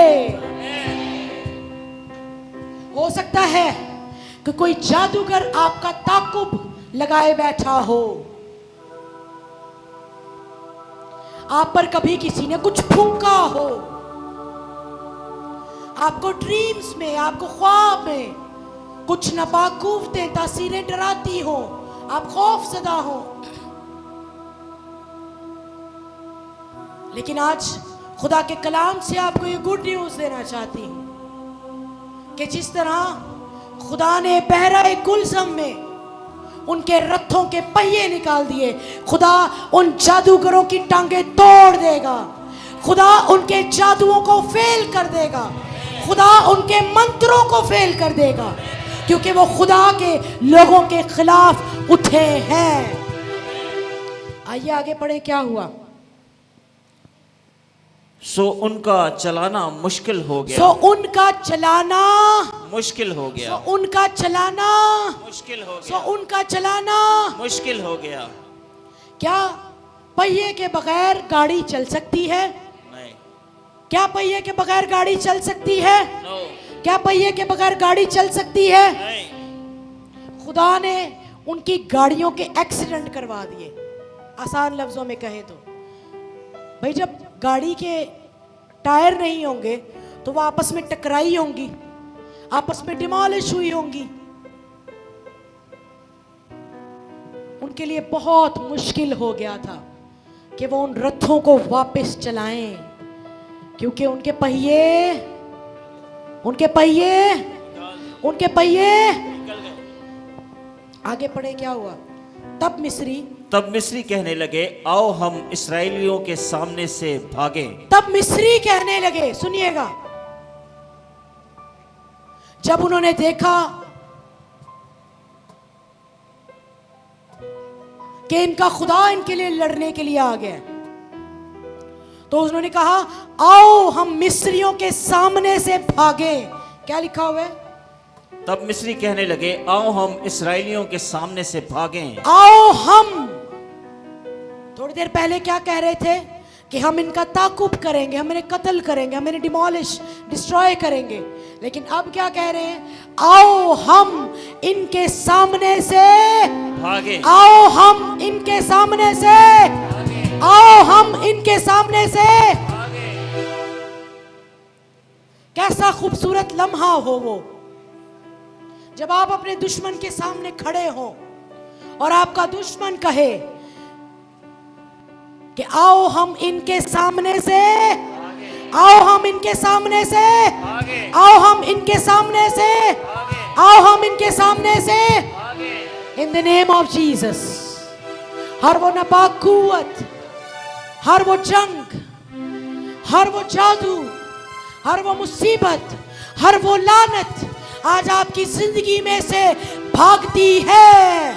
हो सकता है कि कोई जादूगर आपका ताक़ुब लगाए बैठा हो, आप पर कभी किसी ने कुछ फूंका हो, आपको ड्रीम्स में, आपको ख्वाब में कुछ नापाकूफतें, तासीरें डराती हो, आप खौफज़दा हो। लेकिन आज खुदा के कलाम से आपको ये गुड न्यूज देना चाहती हूं कि जिस तरह खुदा ने बहरा कुलज़म में उनके रथों के पहिए निकाल दिए, खुदा उन जादूगरों की टांगे तोड़ देगा, खुदा उनके जादुओं को फेल कर देगा, खुदा उनके मंत्रों को फेल कर देगा, क्योंकि वो खुदा के लोगों के खिलाफ उठे हैं। आइए आगे पढ़े, क्या हुआ? सो उनका चलाना मुश्किल हो गया। सो उनका चलाना मुश्किल हो गया, उनका चलाना मुश्किल हो गया, उनका चलाना मुश्किल हो गया। क्या पहिए के बगैर गाड़ी चल सकती है? नहीं, क्या पहिए के बगैर गाड़ी चल सकती है? नो, क्या पहिए के बगैर गाड़ी चल सकती है? नहीं। खुदा ने उनकी गाड़ियों के एक्सीडेंट करवा दिए। आसान लफ्जों में कहें तो भाई, जब गाड़ी के टायर नहीं होंगे तो वो आपस में टकराई होंगी, आपस में डिमोलिश हुई होंगी। उनके लिए बहुत मुश्किल हो गया था कि वो उन रथों को वापस चलाएं, क्योंकि उनके पहिए आगे पढ़े क्या हुआ? तब मिस्री कहने लगे, आओ हम इस्राएलियों के सामने से भागें। तब मिस्री कहने लगे, सुनिएगा, जब उन्होंने देखा कि इनका खुदा इनके लिए लड़ने के लिए आ गया, तो उन्होंने कहा आओ हम मिस्रियों के सामने से भागें। क्या लिखा हुआ है? तब मिस्री कहने लगे, आओ हम इस्राएलियों के सामने से भागें। आओ हम, थोड़ी देर पहले क्या कह रहे थे कि हम इनका ताकुब करेंगे, हम इन्हें कत्ल करेंगे, हम इन्हें डिस्ट्रॉय करेंगे। लेकिन अब क्या कह रहे हैं? आओ हम इनके सामने से भागें। आओ हम इनके सामने से आओ हम इनके सामने से। कैसा खूबसूरत लम्हा हो वो, जब आप अपने दुश्मन के सामने खड़े हो और आपका दुश्मन कहे कि आओ हम इनके सामने से, आओ हम इनके सामने से, आओ हम इनके सामने से, आओ हम इनके सामने से, in the name of Jesus. हर वो नापाक कुव्वत, हर वो जंग, हर वो जादू, हर वो मुसीबत, हर वो लानत आज आपकी जिंदगी में से भागती है।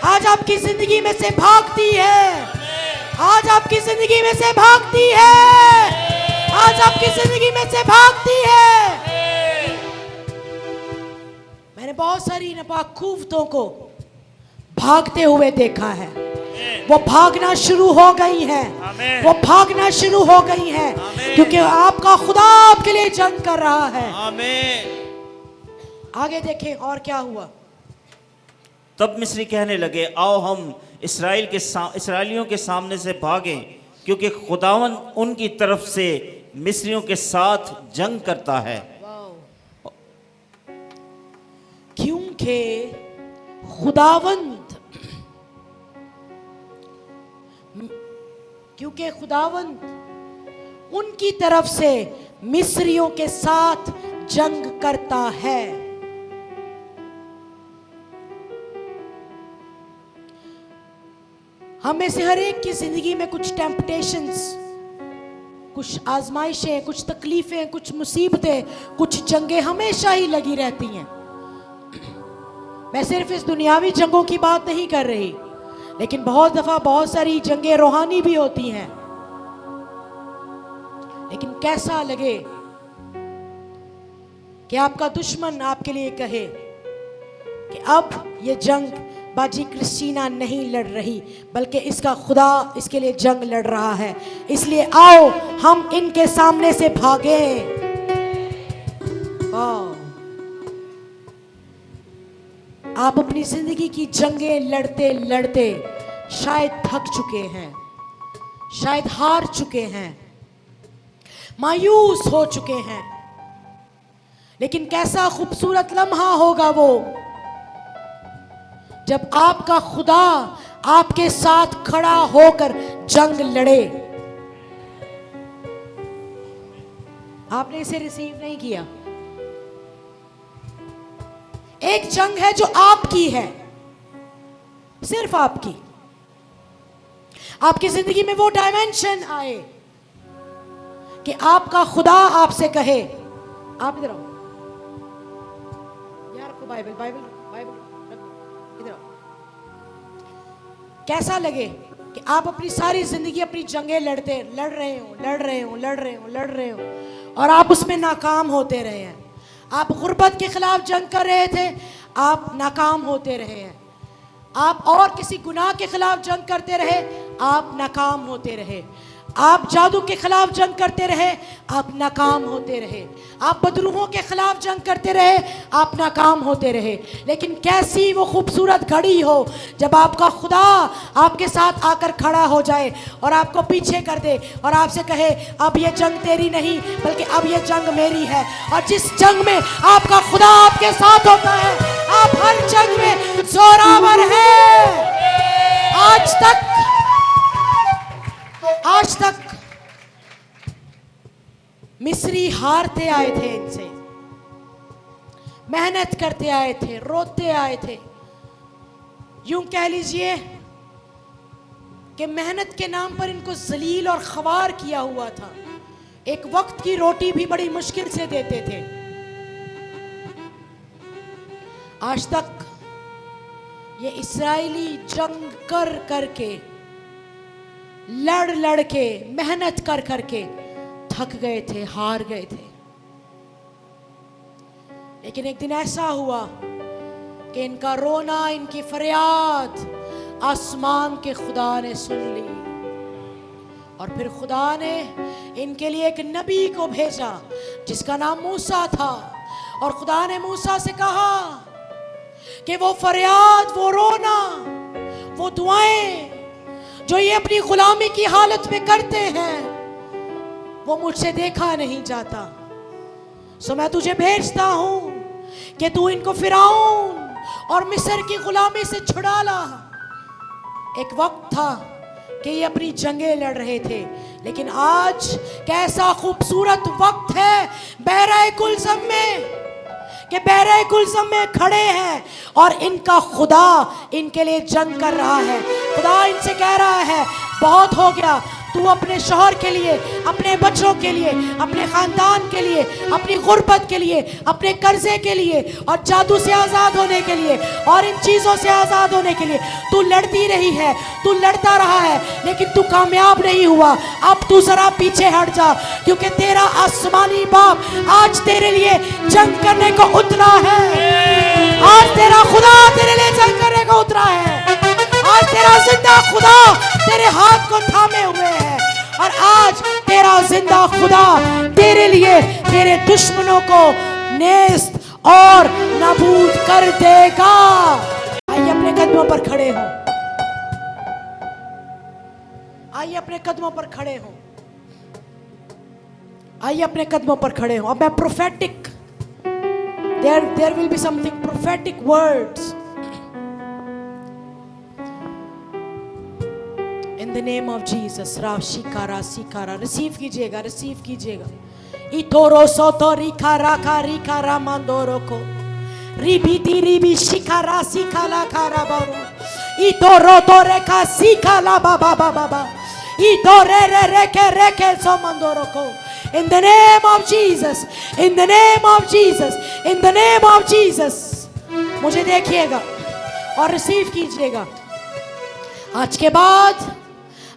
आज आपकी जिंदगी में से भागती है। आज आपकी जिंदगी में से भागती है। आज आपकी जिंदगी में से भागती है। मैंने बहुत सारी नापाक कुव्वतों को भागते हुए देखा है। वो भागना शुरू हो गई हैं, वो भागना शुरू हो गई हैं, क्योंकि आपका खुदा आपके लिए जंग कर रहा है। आमीन। आगे देखें और क्या हुआ। तब मिस्री कहने लगे, आओ हम इस्राएलियों के सामने से भागें, क्योंकि खुदावन उनकी तरफ से मिस्रियों के साथ जंग करता है। क्योंकि खुदावंद उनकी तरफ से मिस्रियों के साथ जंग करता है। हमें से हर एक की जिंदगी में कुछ टेम्पटेशंस, कुछ आजमाइशें, कुछ तकलीफें, कुछ मुसीबतें, कुछ जंगें हमेशा ही लगी रहती हैं। मैं सिर्फ इस दुनियावी जंगों की बात नहीं कर रही, लेकिन बहुत दफा बहुत सारी जंगें रूहानी भी होती हैं। लेकिन कैसा लगे कि आपका दुश्मन आपके लिए कहे कि अब ये जंग बाजी क्रिस्टीना नहीं लड़ रही, बल्कि इसका खुदा इसके लिए जंग लड़ रहा है, इसलिए आओ हम इनके सामने से भागें। आप अपनी जिंदगी की जंगें लड़ते लड़ते शायद थक चुके हैं, शायद हार चुके हैं, मायूस हो चुके हैं। लेकिन कैसा खूबसूरत लम्हा होगा वो जब आपका खुदा आपके साथ खड़ा होकर जंग लड़े। आपने इसे रिसीव नहीं किया। एक जंग है जो आपकी है, सिर्फ आपकी। आपकी जिंदगी में वो डायमेंशन आए कि आपका खुदा आपसे कहे, आप इधर आओ यार, को बाइबल इधर आओ। कैसा लगे कि आप अपनी सारी जिंदगी अपनी जंगें लड़ रहे हो और आप उसमें नाकाम होते रहे हैं। आप गुर्बत के खिलाफ जंग कर रहे थे, आप नाकाम होते रहे हैं। आप और किसी गुनाह के खिलाफ जंग करते रहे, आप नाकाम होते रहे। आप जादू के खिलाफ जंग करते रहे, आप नाकाम होते रहे। आप बदरूहों के खिलाफ जंग करते रहे, आप नाकाम होते रहे। लेकिन कैसी वो खूबसूरत घड़ी हो जब आपका खुदा आपके साथ आकर खड़ा हो जाए और आपको पीछे कर दे और आपसे कहे, अब ये जंग तेरी नहीं बल्कि अब ये जंग मेरी है। और जिस जंग में आपका खुदा आपके साथ होता है, आप हर जंग में जोरावर हैं। आज तक मिस्री हारते आए थे, इनसे मेहनत करते आए थे, रोते आए थे। यूं कह लीजिए कि मेहनत के नाम पर इनको जलील और ख्वार किया हुआ था। एक वक्त की रोटी भी बड़ी मुश्किल से देते थे। आज तक ये इस्राएली जंग कर करके, लड़ लड़ के, मेहनत कर करके थक गए थे, हार गए थे। लेकिन एक दिन ऐसा हुआ कि इनका रोना, इनकी फरियाद आसमान के खुदा ने सुन ली। और फिर खुदा ने इनके लिए एक नबी को भेजा जिसका नाम मूसा था। और खुदा ने मूसा से कहा कि वो फरियाद, वो रोना, वो दुआएं जो ये अपनी गुलामी की हालत में करते हैं, वो मुझसे देखा नहीं जाता। सो मैं तुझे भेजता हूं कि तू इनको फिरौन और मिस्र की गुलामी से छुड़ा ला। एक वक्त था कि ये अपनी जंगें लड़ रहे थे, लेकिन आज कैसा खूबसूरत वक्त है बहरा कुलज़म में कि बहरा कुलज़म में खड़े हैं और इनका खुदा इनके लिए जंग कर रहा है। खुदा इनसे कह रहा है, बहुत हो गया। तू अपने शौहर के लिए, अपने बच्चों के लिए, अपने ख़ानदान के लिए, अपनी गुर्बत के लिए, अपने कर्जे के लिए और जादू से आज़ाद होने के लिए और इन चीज़ों से आज़ाद होने के लिए तू लड़ती रही है, तू लड़ता रहा है, लेकिन तू कामयाब नहीं हुआ। अब तू ज़रा पीछे हट जा, क्योंकि तेरा आसमानी बाप आज तेरे लिए जंग करने को उतरा है। आज तेरा खुदा तेरे लिए जंग करने को उतरा है। आज तेरा जिंदा खुदा तेरे हाथ को थामे हुए है और आज तेरा जिंदा खुदा तेरे लिए तेरे दुश्मनों को नेस्त और नाबूद कर देगा। आइए अपने कदमों पर खड़े हो, आइए अपने कदमों पर खड़े हो, आइए अपने कदमों पर खड़े हो। अब मैं prophetic, there will be something prophetic words in the name of Jesus। राशिकारा सिकारा रिसीव कीजिएगा, रिसीव कीजिएगा। इतोरो सोतो रिकारा कारिकारा मंदोरो को रिबीती रिबी शिकारा सिकाला कारा बारो इतोरो तो रेखा सिकाला बाबा बाबा इतोरे रे रे के सो मंदोरो को। In the name of Jesus, in the name of Jesus, in the name of Jesus। मुझे देखिएगा और रिसीव कीजिएगा। आज के बाद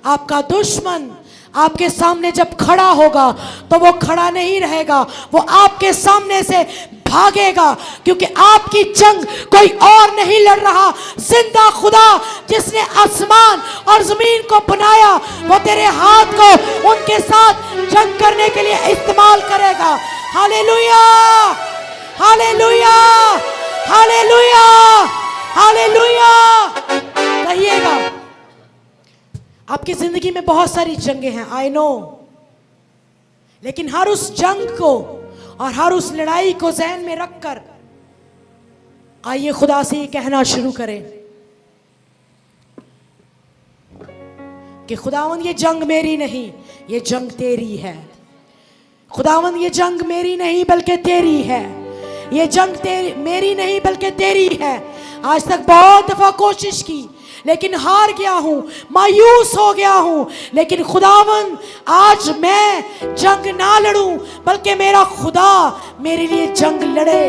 आपका दुश्मन आपके सामने जब खड़ा होगा तो वो खड़ा नहीं रहेगा, वो आपके सामने से भागेगा, क्योंकि आपकी जंग कोई और नहीं लड़ रहा, जिंदा खुदा जिसने आसमान और जमीन को बनाया वो तेरे हाथ को उनके साथ जंग करने के लिए इस्तेमाल करेगा। Hallelujah, hallelujah, hallelujah, hallelujah. कहिएगा, आपकी जिंदगी में बहुत सारी जंगें हैं, आई नो, लेकिन हर उस जंग को और हर उस लड़ाई को ज़हन में रखकर आइए खुदा से ये कहना शुरू करें कि खुदावंद ये जंग मेरी नहीं, ये जंग तेरी है। खुदावंद ये जंग मेरी नहीं बल्कि तेरी है। ये जंग मेरी नहीं बल्कि तेरी है। आज तक बहुत दफा कोशिश की लेकिन हार गया हूं, मायूस हो गया हूं, लेकिन खुदावंद आज मैं जंग ना लड़ूं बल्कि मेरा खुदा मेरे लिए जंग लड़े।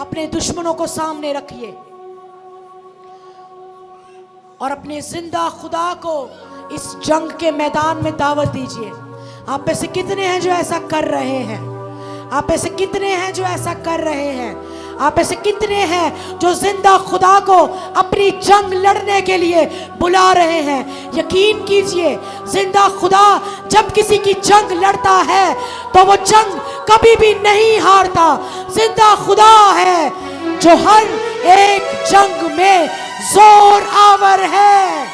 अपने दुश्मनों को सामने रखिए और अपने जिंदा खुदा को इस जंग के मैदान में दावत दीजिए। आप में से कितने हैं जो ऐसा कर रहे हैं? आप ऐसे कितने हैं जो ऐसा कर रहे हैं? आप ऐसे कितने हैं जो जिंदा खुदा को अपनी जंग लड़ने के लिए बुला रहे हैं? यकीन कीजिए, जिंदा खुदा जब किसी की जंग लड़ता है तो वो जंग कभी भी नहीं हारता। जिंदा खुदा है जो हर एक जंग में जोर आवर है।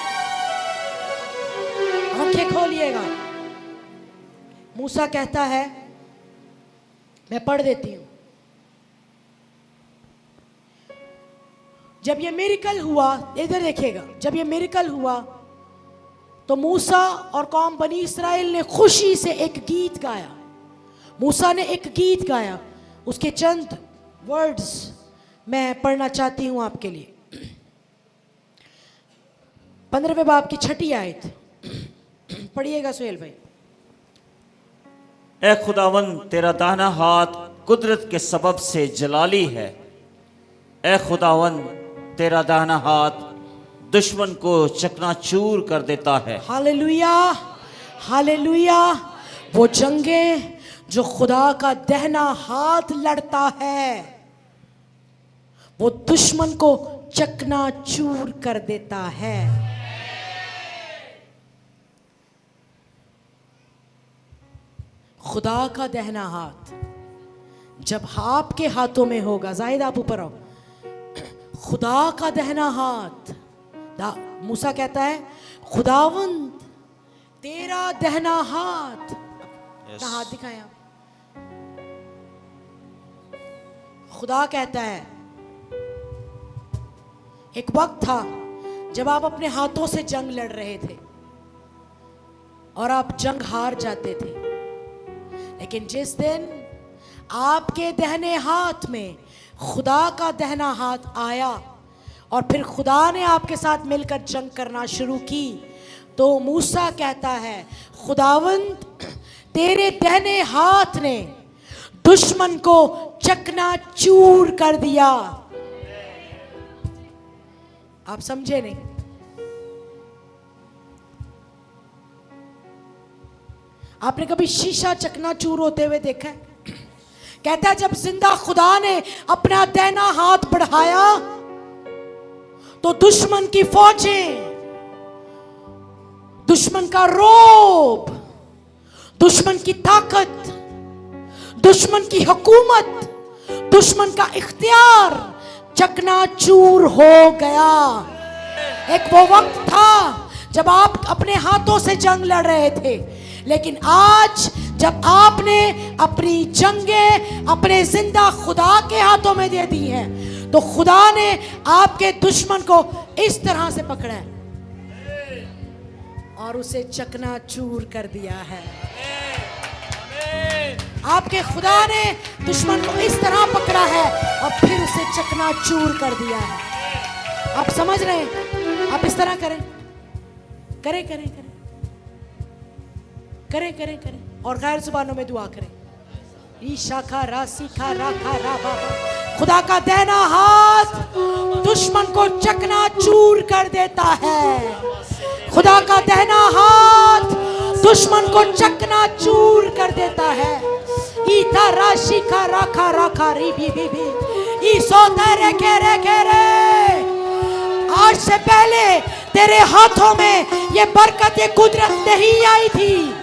आंखें खोलिएगा। मूसा कहता है, मैं पढ़ देती हूं। जब ये मिरेकल हुआ, इधर देखिएगा, जब ये मिरेकल हुआ तो मूसा और कौम बनी इस्राएल ने खुशी से एक गीत गाया। मूसा ने एक गीत गाया, उसके चंद वर्ड्स मैं पढ़ना चाहती हूं आपके लिए। 15वें बाब की 6ठी आयत पढ़िएगा सुहेल भाई। ए खुदावन, तेरा दाहिना हाथ कुदरत के सबब से जलाली है। ए खुदावन, तेरा दाहिना हाथ दुश्मन को चकनाचूर कर देता है। Hallelujah, hallelujah. वो जंगें जो खुदा का दाहिना हाथ लड़ता है, वो दुश्मन को चकनाचूर कर देता है। खुदा का दाहिना हाथ जब आपके हाथों में होगा, जाहिद आप ऊपर आओ, खुदा का दाहिना हाथ, मूसा कहता है खुदावंद तेरा दाहिना हाथ, अपना हाथ दिखाएं आप। खुदा कहता है, एक वक्त था जब आप अपने हाथों से जंग लड़ रहे थे और आप जंग हार जाते थे, लेकिन जिस दिन आपके दाहिने हाथ में खुदा का दाहिना हाथ आया और फिर खुदा ने आपके साथ मिलकर जंग करना शुरू की, तो मूसा कहता है खुदावंद तेरे दाहिने हाथ ने दुश्मन को चकनाचूर कर दिया। आप समझे नहीं? आपने कभी शीशा चकनाचूर होते हुए देखा है? कहता है जब जिंदा खुदा ने अपना दाहिना हाथ बढ़ाया तो दुश्मन की फौजें, दुश्मन का रोब, दुश्मन की ताकत, दुश्मन की हुकूमत, दुश्मन का इख्तियार चकनाचूर हो गया। एक वो वक्त था जब आप अपने हाथों से जंग लड़ रहे थे, लेकिन आज जब आपने अपनी जंगें अपने जिंदा खुदा के हाथों में दे दी हैं, तो खुदा ने आपके दुश्मन को इस तरह से पकड़ा है और उसे चकनाचूर कर दिया है। आपके खुदा ने दुश्मन को इस तरह पकड़ा है और फिर उसे चकनाचूर कर दिया है। आप समझ रहे हैं? आप इस तरह करें, करें करें करें करें करें करें और गैर जुबानों में दुआ करें। ईशा खा रासी खा रा खा रा बाबा। खुदा का दाहिना हाथ दुश्मन को चकनाचूर कर देता है। खुदा का दाहिना हाथ दुश्मन को चकनाचूर कर देता है। ईता राशि का राखा राखा री भी ईसो तेरे केरे आज से पहले तेरे हाथों में ये बरकत, ये कुदरत नहीं आई थी,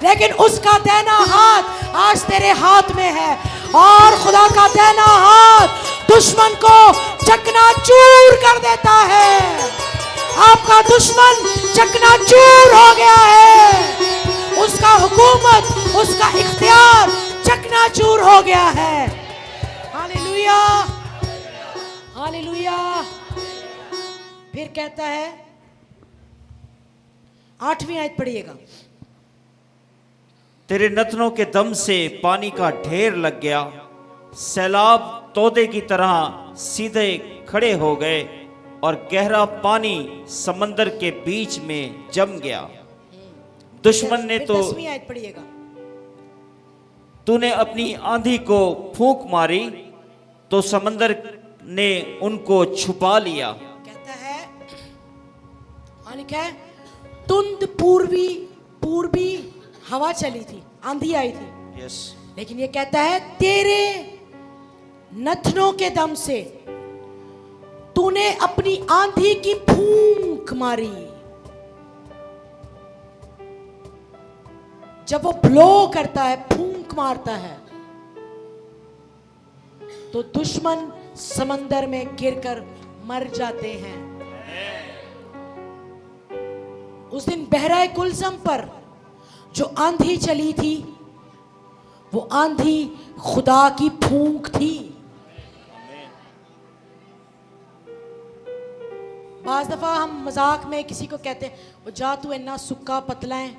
लेकिन उसका दाहिना हाथ आज तेरे हाथ में है और खुदा का दाहिना हाथ दुश्मन को चकनाचूर कर देता है। आपका दुश्मन चकनाचूर हो गया है, उसका हुकूमत, उसका इख्तियार चकनाचूर हो गया है। Hallelujah, hallelujah. फिर कहता है 8वीं आयत पढ़िएगा। तेरे नथनों के दम से पानी का ढेर लग गया, सैलाब तोदे की तरह सीधे खड़े हो गए और गहरा पानी समंदर के बीच में जम गया। दुश्मन ने तो 10वीं आयत पढ़िएगा। तूने अपनी आंधी को फूंक मारी तो समंदर ने उनको छुपा लिया। कहता है क्या, तुंद पूर्वी हवा चली थी, आंधी आई थी। यस। लेकिन ये कहता है तेरे नथनों के दम से तूने अपनी आंधी की फूंक मारी। जब वो ब्लो करता है, फूंक मारता है, तो दुश्मन समंदर में गिरकर मर जाते हैं। उस दिन बहराए कुलजम पर जो आंधी चली थी, वो आंधी खुदा की फूंक थी। बाज दफा हम मजाक में किसी को कहते हैं, वो जा तू इन्ना सुक्का पतला है,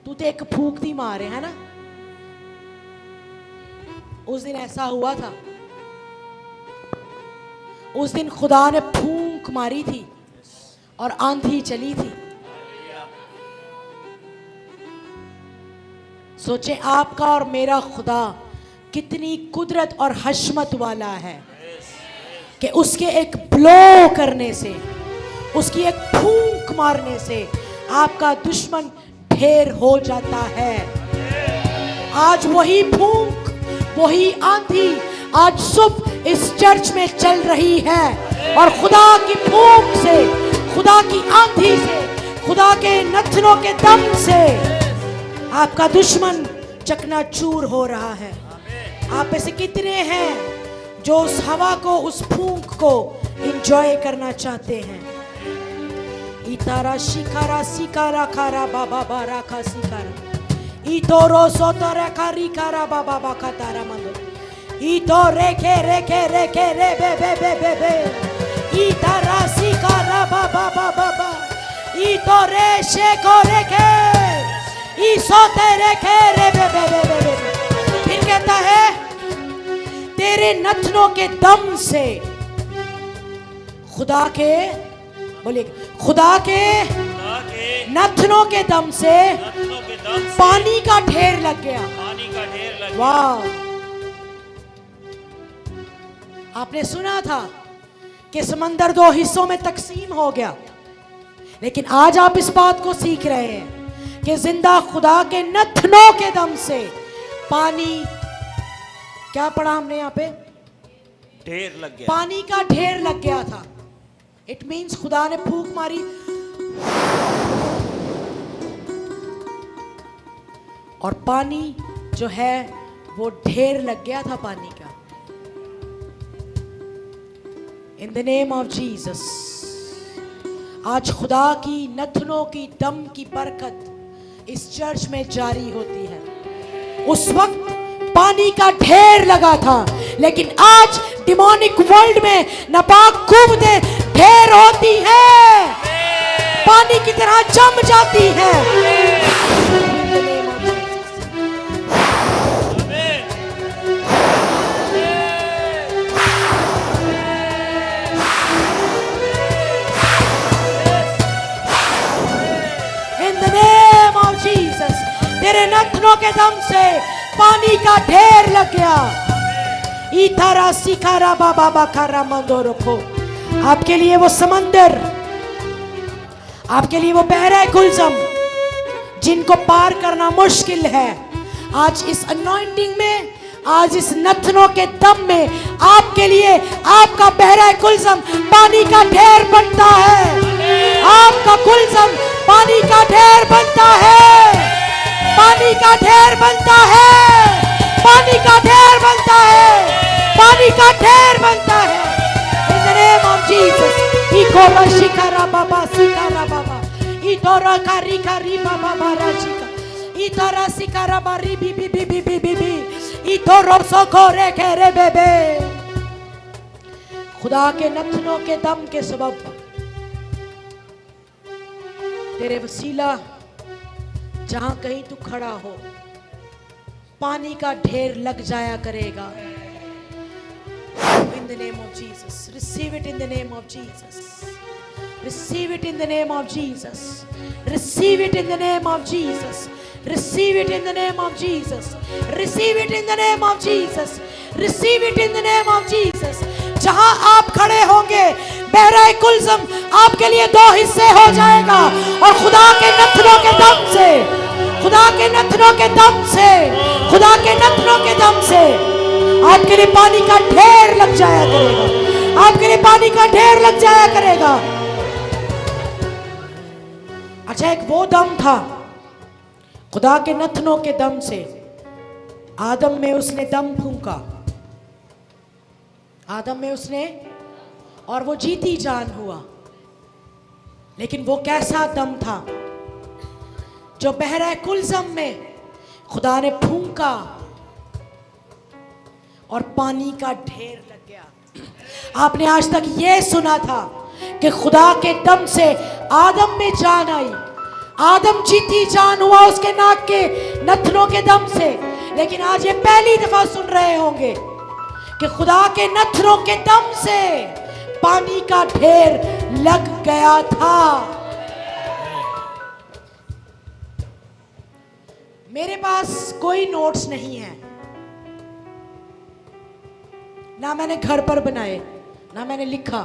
तू तो एक फूंक थी मारे, है ना। उस दिन ऐसा हुआ था। उस दिन खुदा ने फूंक मारी थी और आंधी चली थी। सोचे आपका और मेरा खुदा कितनी कुदरत और हशमत वाला है कि उसके एक ब्लो करने से, उसकी एक फूंक मारने से आपका दुश्मन ढेर हो जाता है। आज वही फूंक, वही आंधी आज सुबह इस चर्च में चल रही है और खुदा की फूंक से, खुदा की आंधी से, खुदा के नथनों के दम से आपका दुश्मन चकनाचूर हो रहा है। आप में से कितने हैं जो उस हवा को, उस फूंक को एंजॉय करना चाहते हैं? इतारा शिकारा सिकारा खारा बाबा बारा खा सिकारा इतोरो सोतोरे खारी खारा बाबा बाका तारा मंदो इतो रेखे रेखे रेखे रे बे बे बे बे बे इतारा सिकारा बाबा बाबा बा इतो रे शेको रेखे ईसोते रेखे रे बे बे बे बे बे। फिर कहता है तेरे नथनों के दम से, खुदा के, बोलिए, खुदा के नथनों के दम से पानी का ढेर लग गया। वाह! आपने सुना था कि समंदर दो हिस्सों में तकसीम हो गया, लेकिन आज आप इस बात को सीख रहे हैं कि जिंदा खुदा के नथनों के दम से पानी, क्या पढ़ा हमने यहाँ पे? ढेर लग गया। पानी का ढेर लग गया था। इट मीन्स खुदा ने फूंक मारी और पानी जो है वो ढेर लग गया था पानी का। इन द नेम ऑफ जीसस आज खुदा की नथनों की दम की बरकत इस चर्च में जारी होती है। उस वक्त पानी का ढेर लगा था, लेकिन आज डिमोनिक वर्ल्ड में नापाक कुव्वतें ढेर होती है, पानी की तरह जम जाती है। In the name of Jesus तेरे नथनों के दम से पानी का ढेर लग गया। इतारा सिकारा बाबा बाकारा मंदो रखो। आपके लिए वो समंदर, आपके लिए वो बहरे कुलजम जिनको पार करना मुश्किल है, आज इस अनॉइंटिंग में, आज इस नथनों के दम में आपके लिए आपका बहरा कुलजम पानी का ढेर बनता है। आपका कुलजम पानी का ढेर बनता है, पानी का ढेर बनता है, पानी का ढेर बनता है, पानी का ढेर बनता है। In the name of Jesus, Ikora shikara बाबा सिकारा बाबा, इतोरा कारी कारी बाबा बारा शिका, इतोरा सिकारा बारी बी बी बी बी बी बी बी, इतोरो सोकोरे केरे बेबे। खुदा के नथनों के दम के सबब तेरे वसीला जहां कहीं तू खड़ा हो, पानी का ढेर लग जाया करेगा। In the name of Jesus, receive it in the name of Jesus, receive it in the name of Jesus, receive it in the name of Jesus, receive it in the name of Jesus, receive it in the name of Jesus, receive it in the name of Jesus। जहां आप खड़े होंगे बहरा कुलजम आपके लिए दो हिस्से हो जाएगा और खुदा के नथनों के दम से, खुदा के नथनों के दम से, खुदा के नथनों के दम से आपके लिए पानी का ढेर लग जाया करेगा, आपके लिए पानी का ढेर लग जाया करेगा। अच्छा, एक वो दम था खुदा के नथनों के दम से आदम में उसने दम फूंका, आदम में उसने, और वो जीती जान हुआ। लेकिन वो कैसा दम था जो बहरा कुलज़म में खुदा ने फूंका और पानी का ढेर लग गया। आपने आज तक ये सुना था कि खुदा के दम से आदम में जान आई, आदम जीती जान हुआ उसके नाक के नथनों के दम से। लेकिन आज ये पहली दफा सुन रहे होंगे कि खुदा के नथनों के दम से पानी का ढेर लग गया था। मेरे पास कोई नोट्स नहीं है, ना मैंने घर पर बनाए, ना मैंने लिखा,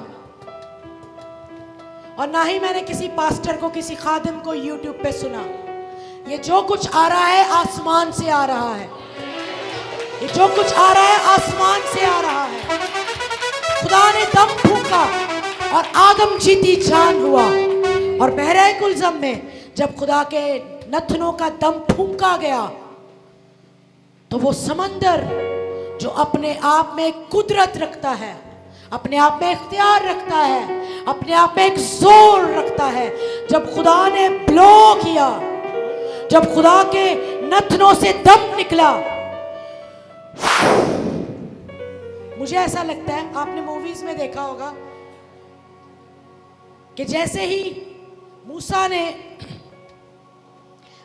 और ना ही मैंने किसी पास्टर को, किसी खादिम को यूट्यूब पे सुना। ये जो कुछ आ रहा है आसमान से आ रहा है, ये जो कुछ आ रहा है आसमान से आ रहा है। खुदा ने दम फूंका और आदम जीती जान हुआ। और बहरे कुलज़म में जब खुदा के नथनों का दम फूंका गया तो वो समंदर जो अपने आप में एक कुदरत रखता है, अपने आप में इख्तियार रखता है, अपने आप में एक जोर रखता है, जब खुदा ने ब्लो किया, जब खुदा के नथनों से दम निकला, मुझे ऐसा लगता है, आपने मूवीज में देखा होगा कि जैसे ही मूसा ने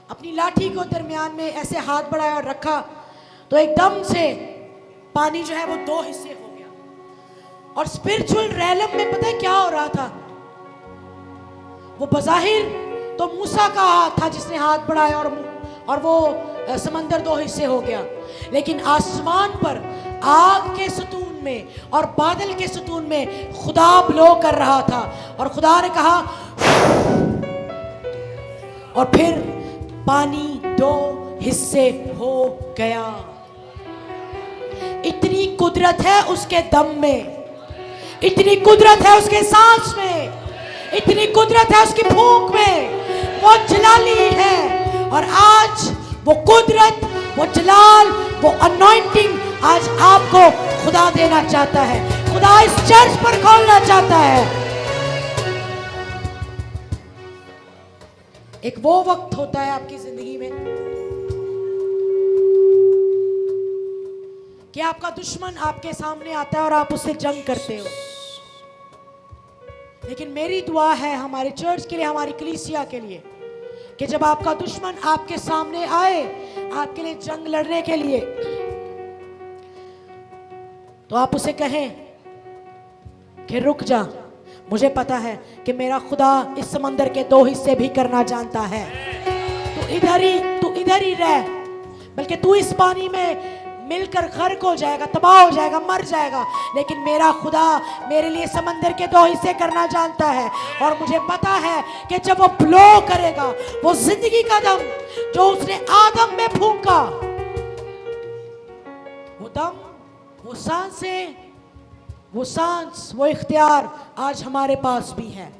अपनी लाठी को दरमियान में ऐसे हाथ बढ़ाया और रखा तो एकदम से पानी जो है वो दो हिस्से हो गया। और स्पिरिचुअल रैलम में पता है क्या हो रहा था? वो बज़ाहिर तो मूसा का हाथ था जिसने हाथ बढ़ाया और वो समंदर दो हिस्से हो गया, लेकिन आसमान पर आग के सतून में और बादल के सतून में खुदा ब्लो कर रहा था। और खुदा ने कहा, और फिर पानी दो हिस्से हो गया। इतनी कुदरत है उसके दम में, इतनी कुदरत है उसके सांस में, इतनी कुदरत है उसकी फूंक में। वो जलाली है और आज वो कुदरत, वो जलाल, वो अनॉइंटिंग आज आपको खुदा देना चाहता है, खुदा इस चर्च पर खोलना चाहता है। एक वो वक्त होता है आपकी जिंदगी में कि आपका दुश्मन आपके सामने आता है और आप उससे जंग करते हो। लेकिन मेरी दुआ है हमारे चर्च के लिए, हमारी कलीसिया के लिए, कि जब आपका दुश्मन आपके सामने आए आपके लिए जंग लड़ने के लिए, तो आप उसे कहें कि रुक जा, मुझे पता है कि मेरा खुदा इस समंदर के दो हिस्से भी करना जानता है। तू इधर ही रह, बल्कि तू इस पानी में मिलकर गर्क हो जाएगा, तबाह हो जाएगा, मर जाएगा, लेकिन मेरा खुदा मेरे लिए समंदर के दो हिस्से करना जानता है। और मुझे पता है कि जब वो ब्लो करेगा, वो जिंदगी का दम जो उसने आदम में फूंका, वो दम, वो सांसें, वो सांस, वो इख्तियार आज हमारे पास भी है।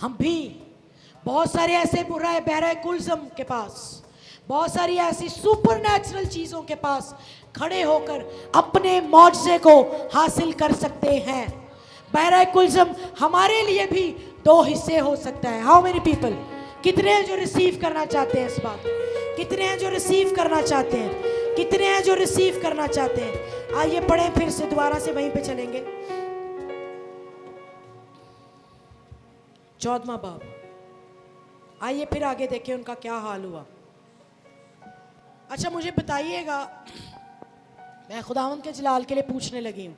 हम भी बहुत सारे ऐसे बहरे कुलज़म के पास, बहुत सारी ऐसी सुपर नेचुरल चीज़ों के पास खड़े होकर अपने मौजज़े को हासिल कर सकते हैं। बहरे कुलज़म हमारे लिए भी दो हिस्से हो सकता है। हाउ मेनी पीपल, कितने हैं जो रिसीव करना चाहते हैं इस बात? कितने हैं जो रिसीव करना चाहते हैं? कितने हैं जो रिसीव करना चाहते हैं? आइए पढ़ें फिर से, दोबारा से वहीं पे चलेंगे। 14वां बाब, आइए फिर आगे देखें उनका क्या हाल हुआ। अच्छा मुझे बताइएगा, मैं खुदावंद के जलाल के लिए पूछने लगी हूं,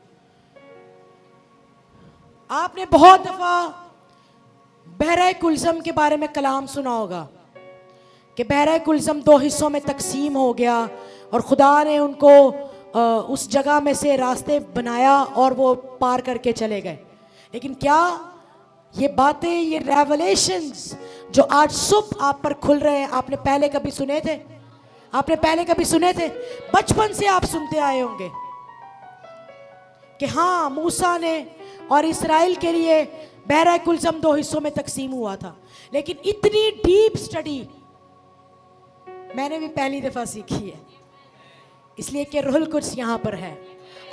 आपने बहुत दफा बहरे कुलज़म के बारे में कलाम सुना होगा कि बहरे कुलज़म दो हिस्सों में तकसीम हो गया और खुदा ने उनको उस जगह में से रास्ते बनाया और वो पार करके चले गए। लेकिन क्या ये बातें, ये रेवलेशंस जो आज सुबह आप पर खुल रहे हैं, आपने पहले कभी सुने थे? आपने पहले कभी सुने थे? बचपन से आप सुनते आए होंगे कि हाँ, मूसा ने और इस्राएल के लिए बहरा कुलज़म 2 हिस्सों में तकसीम हुआ था। लेकिन इतनी डीप स्टडी मैंने भी पहली दफा सीखी है, इसलिए कि रूहुल कुद्स यहां पर है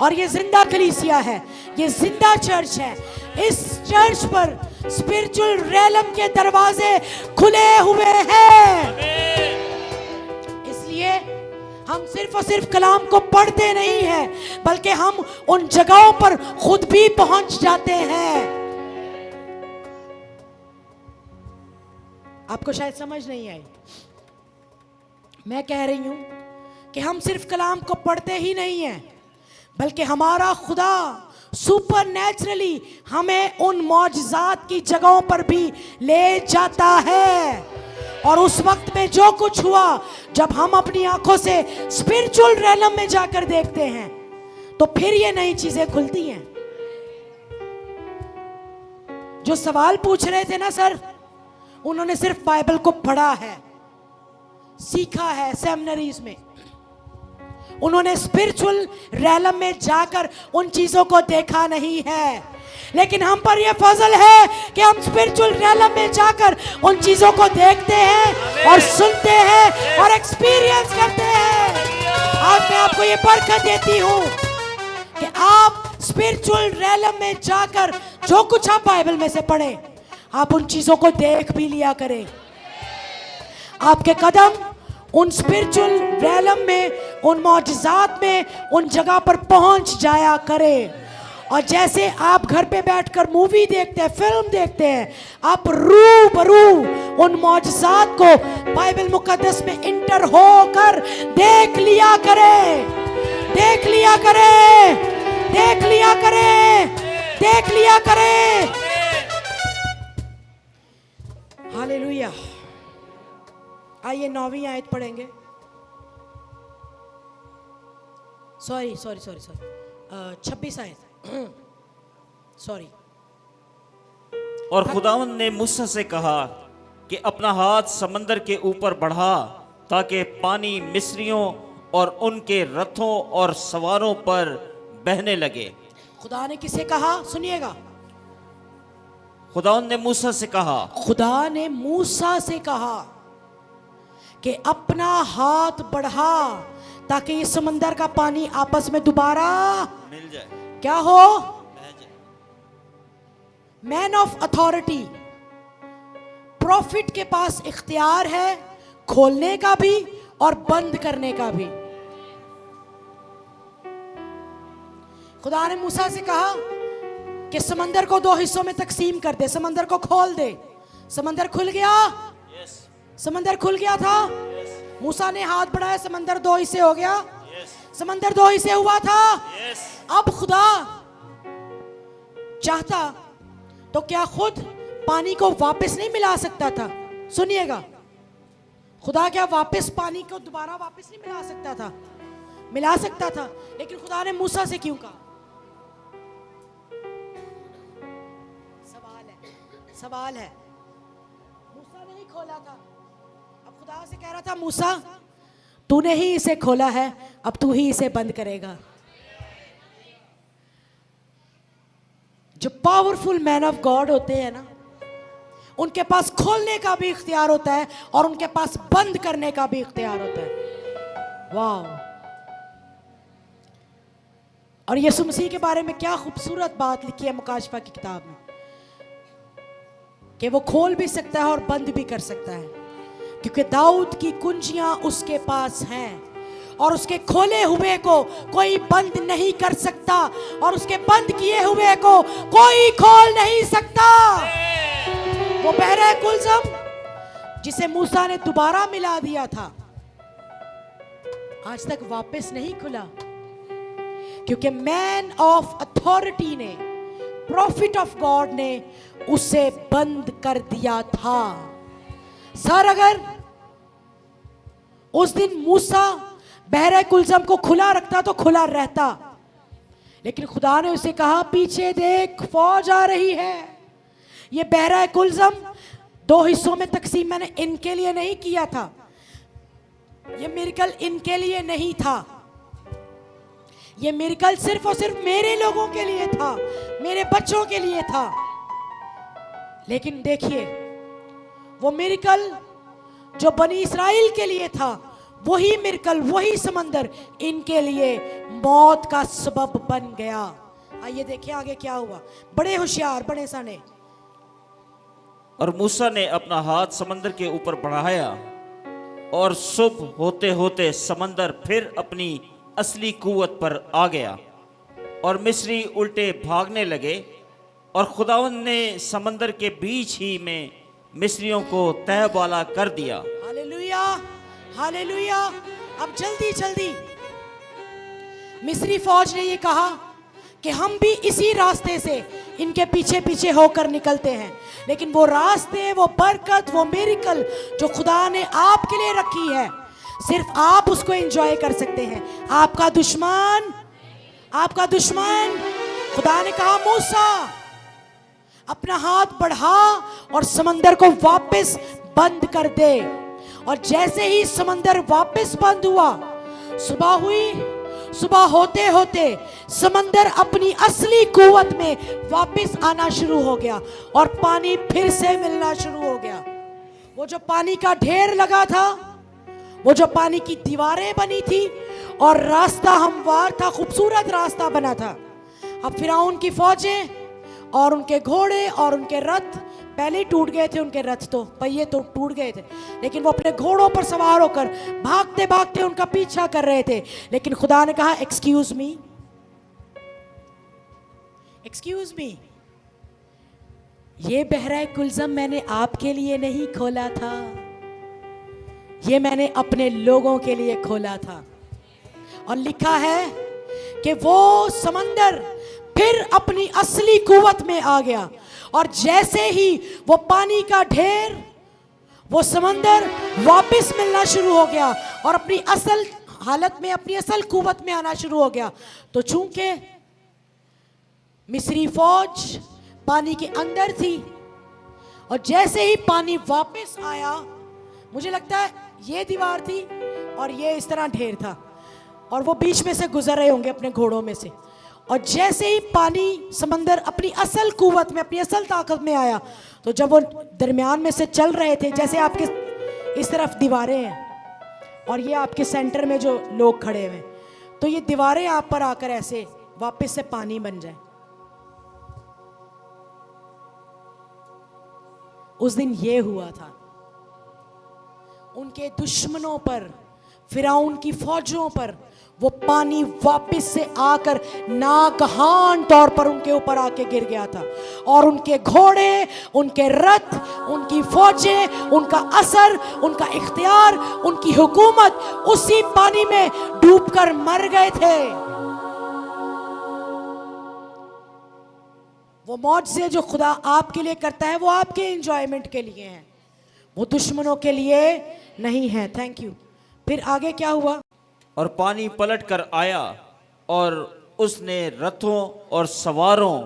और ये जिंदा कलीसिया है, ये जिंदा चर्च है। इस चर्च पर स्पिरिचुअल रेलम के दरवाजे खुले हुए हैं। इसलिए हम सिर्फ और सिर्फ कलाम को पढ़ते नहीं हैं, बल्कि हम उन जगहों पर खुद भी पहुंच जाते हैं। आपको शायद समझ नहीं आई, मैं कह रही हूं कि हम सिर्फ कलाम को पढ़ते ही नहीं हैं, बल्कि हमारा खुदा सुपर नेचुरली हमें उन मौजज़ात की जगहों पर भी ले जाता है। और उस वक्त में जो कुछ हुआ, जब हम अपनी आंखों से स्पिरिचुअल रेलम में जाकर देखते हैं, तो फिर ये नई चीजें खुलती हैं। जो सवाल पूछ रहे थे ना सर, उन्होंने सिर्फ बाइबल को पढ़ा है, सीखा है सेमिनरीज में, उन्होंने स्पिरिचुअल रेलम में जाकर उन चीजों को देखा नहीं है। लेकिन हम पर यह फजल है कि हम स्पिरिचुअल रेलम में जाकर उन चीजों को देखते हैं और सुनते हैं और एक्सपीरियंस करते हैं। आज मैं आपको ये बरकत देती हूँ कि आप स्पिरिचुअल रेलम में जाकर जो कुछ आप बाइबल में से पढ़ें, आप उन चीजों को देख भी लिया करें। आपके कदम उन स्पिरिचुअल रेलम में, उन मौजज़ात में, उन जगह पर पहुंच जाया करें। और जैसे आप घर पे बैठकर मूवी देखते हैं, फिल्म देखते हैं, आप रूबरू उन मौजज़ात को बाइबल मुकद्दस में इंटर होकर देख लिया करें, देख लिया करें, देख लिया करें, देख लिया करें। हालेलुया। आइए 9वीं आयत पढ़ेंगे। सॉरी 26 आयत, सॉरी। और खुदावंद ने मूसा से कहा कि अपना हाथ समंदर के ऊपर बढ़ा, ताकि पानी मिस्रियों और उनके रथों और सवारों पर बहने लगे। खुदा ने किसे कहा? सुनिएगा, खुदावंद ने मूसा से कहा, खुदा ने मूसा से कहा कि अपना हाथ बढ़ा ताकि इस समंदर का पानी आपस में दोबारा मिल जाए, क्या हो? मैन ऑफ अथॉरिटी, प्रॉफिट के पास इख्तियार है खोलने का भी और बंद करने का भी। खुदा ने मूसा से कहा कि समंदर को 2 हिस्सों में तकसीम कर दे, समंदर को खोल दे। समंदर खुल गया, समंदर खुल गया था। मूसा ने हाथ बढ़ाया, समंदर 2 हिस्से हो गया। समंदर 2 हिस्से हुआ था। अब खुदा चाहता तो क्या खुद पानी को वापस नहीं मिला सकता था? सुनिएगा, खुदा क्या वापस पानी को दोबारा वापस नहीं मिला सकता था? मिला सकता था, लेकिन खुदा ने मूसा से क्यों कहा? सवाल है। मूसा ने ही खोला था, अब खुदा से कह रहा था, मूसा तूने ही इसे खोला है, अब तू ही इसे बंद करेगा। जो पावरफुल मैन ऑफ गॉड होते हैं ना, उनके पास खोलने का भी इख्तियार होता है और उनके पास बंद करने का भी इख्तियार होता है। वाह! और यीशु मसीह के बारे में क्या खूबसूरत बात लिखी है मुकाशफा की किताब में, कि वो खोल भी सकता है और बंद भी कर सकता है, क्योंकि दाऊद की कुंजियां उसके पास हैं और उसके खोले हुए को कोई बंद नहीं कर सकता और उसके बंद किए हुए को कोई खोल नहीं सकता। वो बहरा कुलज़म जिसे मूसा ने दोबारा मिला दिया था, आज तक वापस नहीं खुला, क्योंकि मैन ऑफ अथॉरिटी ने, प्रॉफिट ऑफ गॉड ने उसे बंद कर दिया था। सर, अगर उस दिन मूसा बहरा कुलज़म को खुला रखता तो खुला रहता, लेकिन खुदा ने उसे कहा, पीछे देख, फौज आ रही है। ये बहरा कुलज़म 2 हिस्सों में तकसीम मैंने इनके लिए नहीं किया था, ये मिरेकल इनके लिए नहीं था, ये मिरेकल सिर्फ और सिर्फ मेरे लोगों के लिए था, मेरे बच्चों के लिए था। लेकिन देखिए, वो मिरेकल जो बनी इस्राएल के लिए था, वही मिरेकल, वही समंदर इनके लिए मौत का सबब बन गया। आइए देखिए आगे क्या हुआ। बड़े होशियार, बड़े सने। और मूसा ने अपना हाथ समंदर के ऊपर बढ़ाया और सुबह होते होते समंदर फिर अपनी असली कुव्वत पर आ गया और मिस्री उल्टे भागने लगे। और खुदावंद ने समंदर के बीच ही में मिस्रियों को तहबाला कर दिया। Hallelujah, hallelujah. अब जल्दी जल्दी मिस्री फौज ने ये कहा कि हम भी इसी रास्ते से इनके पीछे पीछे होकर निकलते हैं, लेकिन वो रास्ते, वो बरकत, वो मिरेकल जो खुदा ने आपके लिए रखी है, सिर्फ आप उसको एंजॉय कर सकते हैं। आपका दुश्मन, आपका दुश्मन। खुदा ने कहा मूसा अपना हाथ बढ़ा और समंदर को वापस बंद कर दे। और जैसे ही समंदर वापस बंद हुआ, सुबह हुई। सुबह होते होते समंदर अपनी असली कुव्वत में वापस आना शुरू हो गया और पानी फिर से मिलना शुरू हो गया। वो जो पानी का ढेर लगा था, वो जो पानी की दीवारें बनी थी और रास्ता हमवार था, खूबसूरत रास्ता बना था। अब फिरौन की फौजें और उनके घोड़े और उनके रथ पहले ही टूट गए थे। उनके रथ तो पहिए तो टूट गए थे, लेकिन वो अपने घोड़ों पर सवार होकर भागते भागते उनका पीछा कर रहे थे। लेकिन खुदा ने कहा एक्सक्यूज मी, एक्सक्यूज मी, ये बहरा कुलज़म मैंने आपके लिए नहीं खोला था, ये मैंने अपने लोगों के लिए खोला था। और लिखा है कि वो समंदर फिर अपनी असली कुव्वत में आ गया और जैसे ही वो पानी का ढेर, वो समंदर वापस मिलना शुरू हो गया और अपनी असल हालत में, अपनी असल कुव्वत में आना शुरू हो गया। तो चूंकि मिस्री फौज पानी के अंदर थी और जैसे ही पानी वापस आया, मुझे लगता है ये दीवार थी और ये इस तरह ढेर था और वो बीच में से गुजर रहे होंगे अपने घोड़ों में से। और जैसे ही पानी, समंदर अपनी असल कुव्वत में, अपनी असल ताकत में आया, तो जब वो दरमियान में से चल रहे थे, जैसे आपके इस तरफ दीवारें हैं और ये आपके सेंटर में जो लोग खड़े हुए, तो ये दीवारें आप पर आकर ऐसे वापस से पानी बन जाए। उस दिन ये हुआ था। उनके दुश्मनों पर, फिरौन की फौजों पर वो पानी वापस से आकर नागहान तौर पर उनके ऊपर आके गिर गया था और उनके घोड़े, उनके रथ, उनकी फौजें, उनका असर, उनका इख्तियार, उनकी हुकूमत उसी पानी में डूबकर मर गए थे। वो मौजज़े जो खुदा आपके लिए करता है, वो आपके एंजॉयमेंट के लिए हैं, वो दुश्मनों के लिए नहीं है। Thank you. फिर आगे क्या हुआ? और पानी पलट कर आया और उसने रथों और सवारों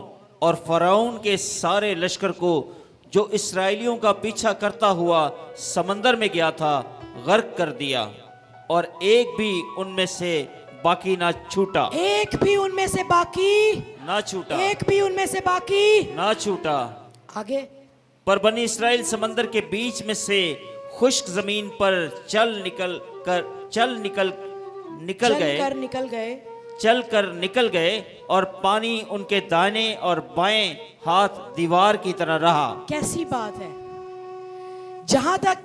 और फराउन के सारे लश्कर को, जो इस्राएलियों का पीछा करता हुआ समंदर में गया था, गर्क कर दिया और एक भी उनमें से बाकी ना छूटा। एक भी उनमें से बाकी ना छूटा। एक भी उनमें से बाकी ना छूटा। आगे। पर बनी इस्राएल समंदर के बीच में से खुश्क जमीन पर चल कर निकल गए और पानी उनके दाहिने और बाएं हाथ दीवार की तरह रहा। कैसी बात है। जहां तक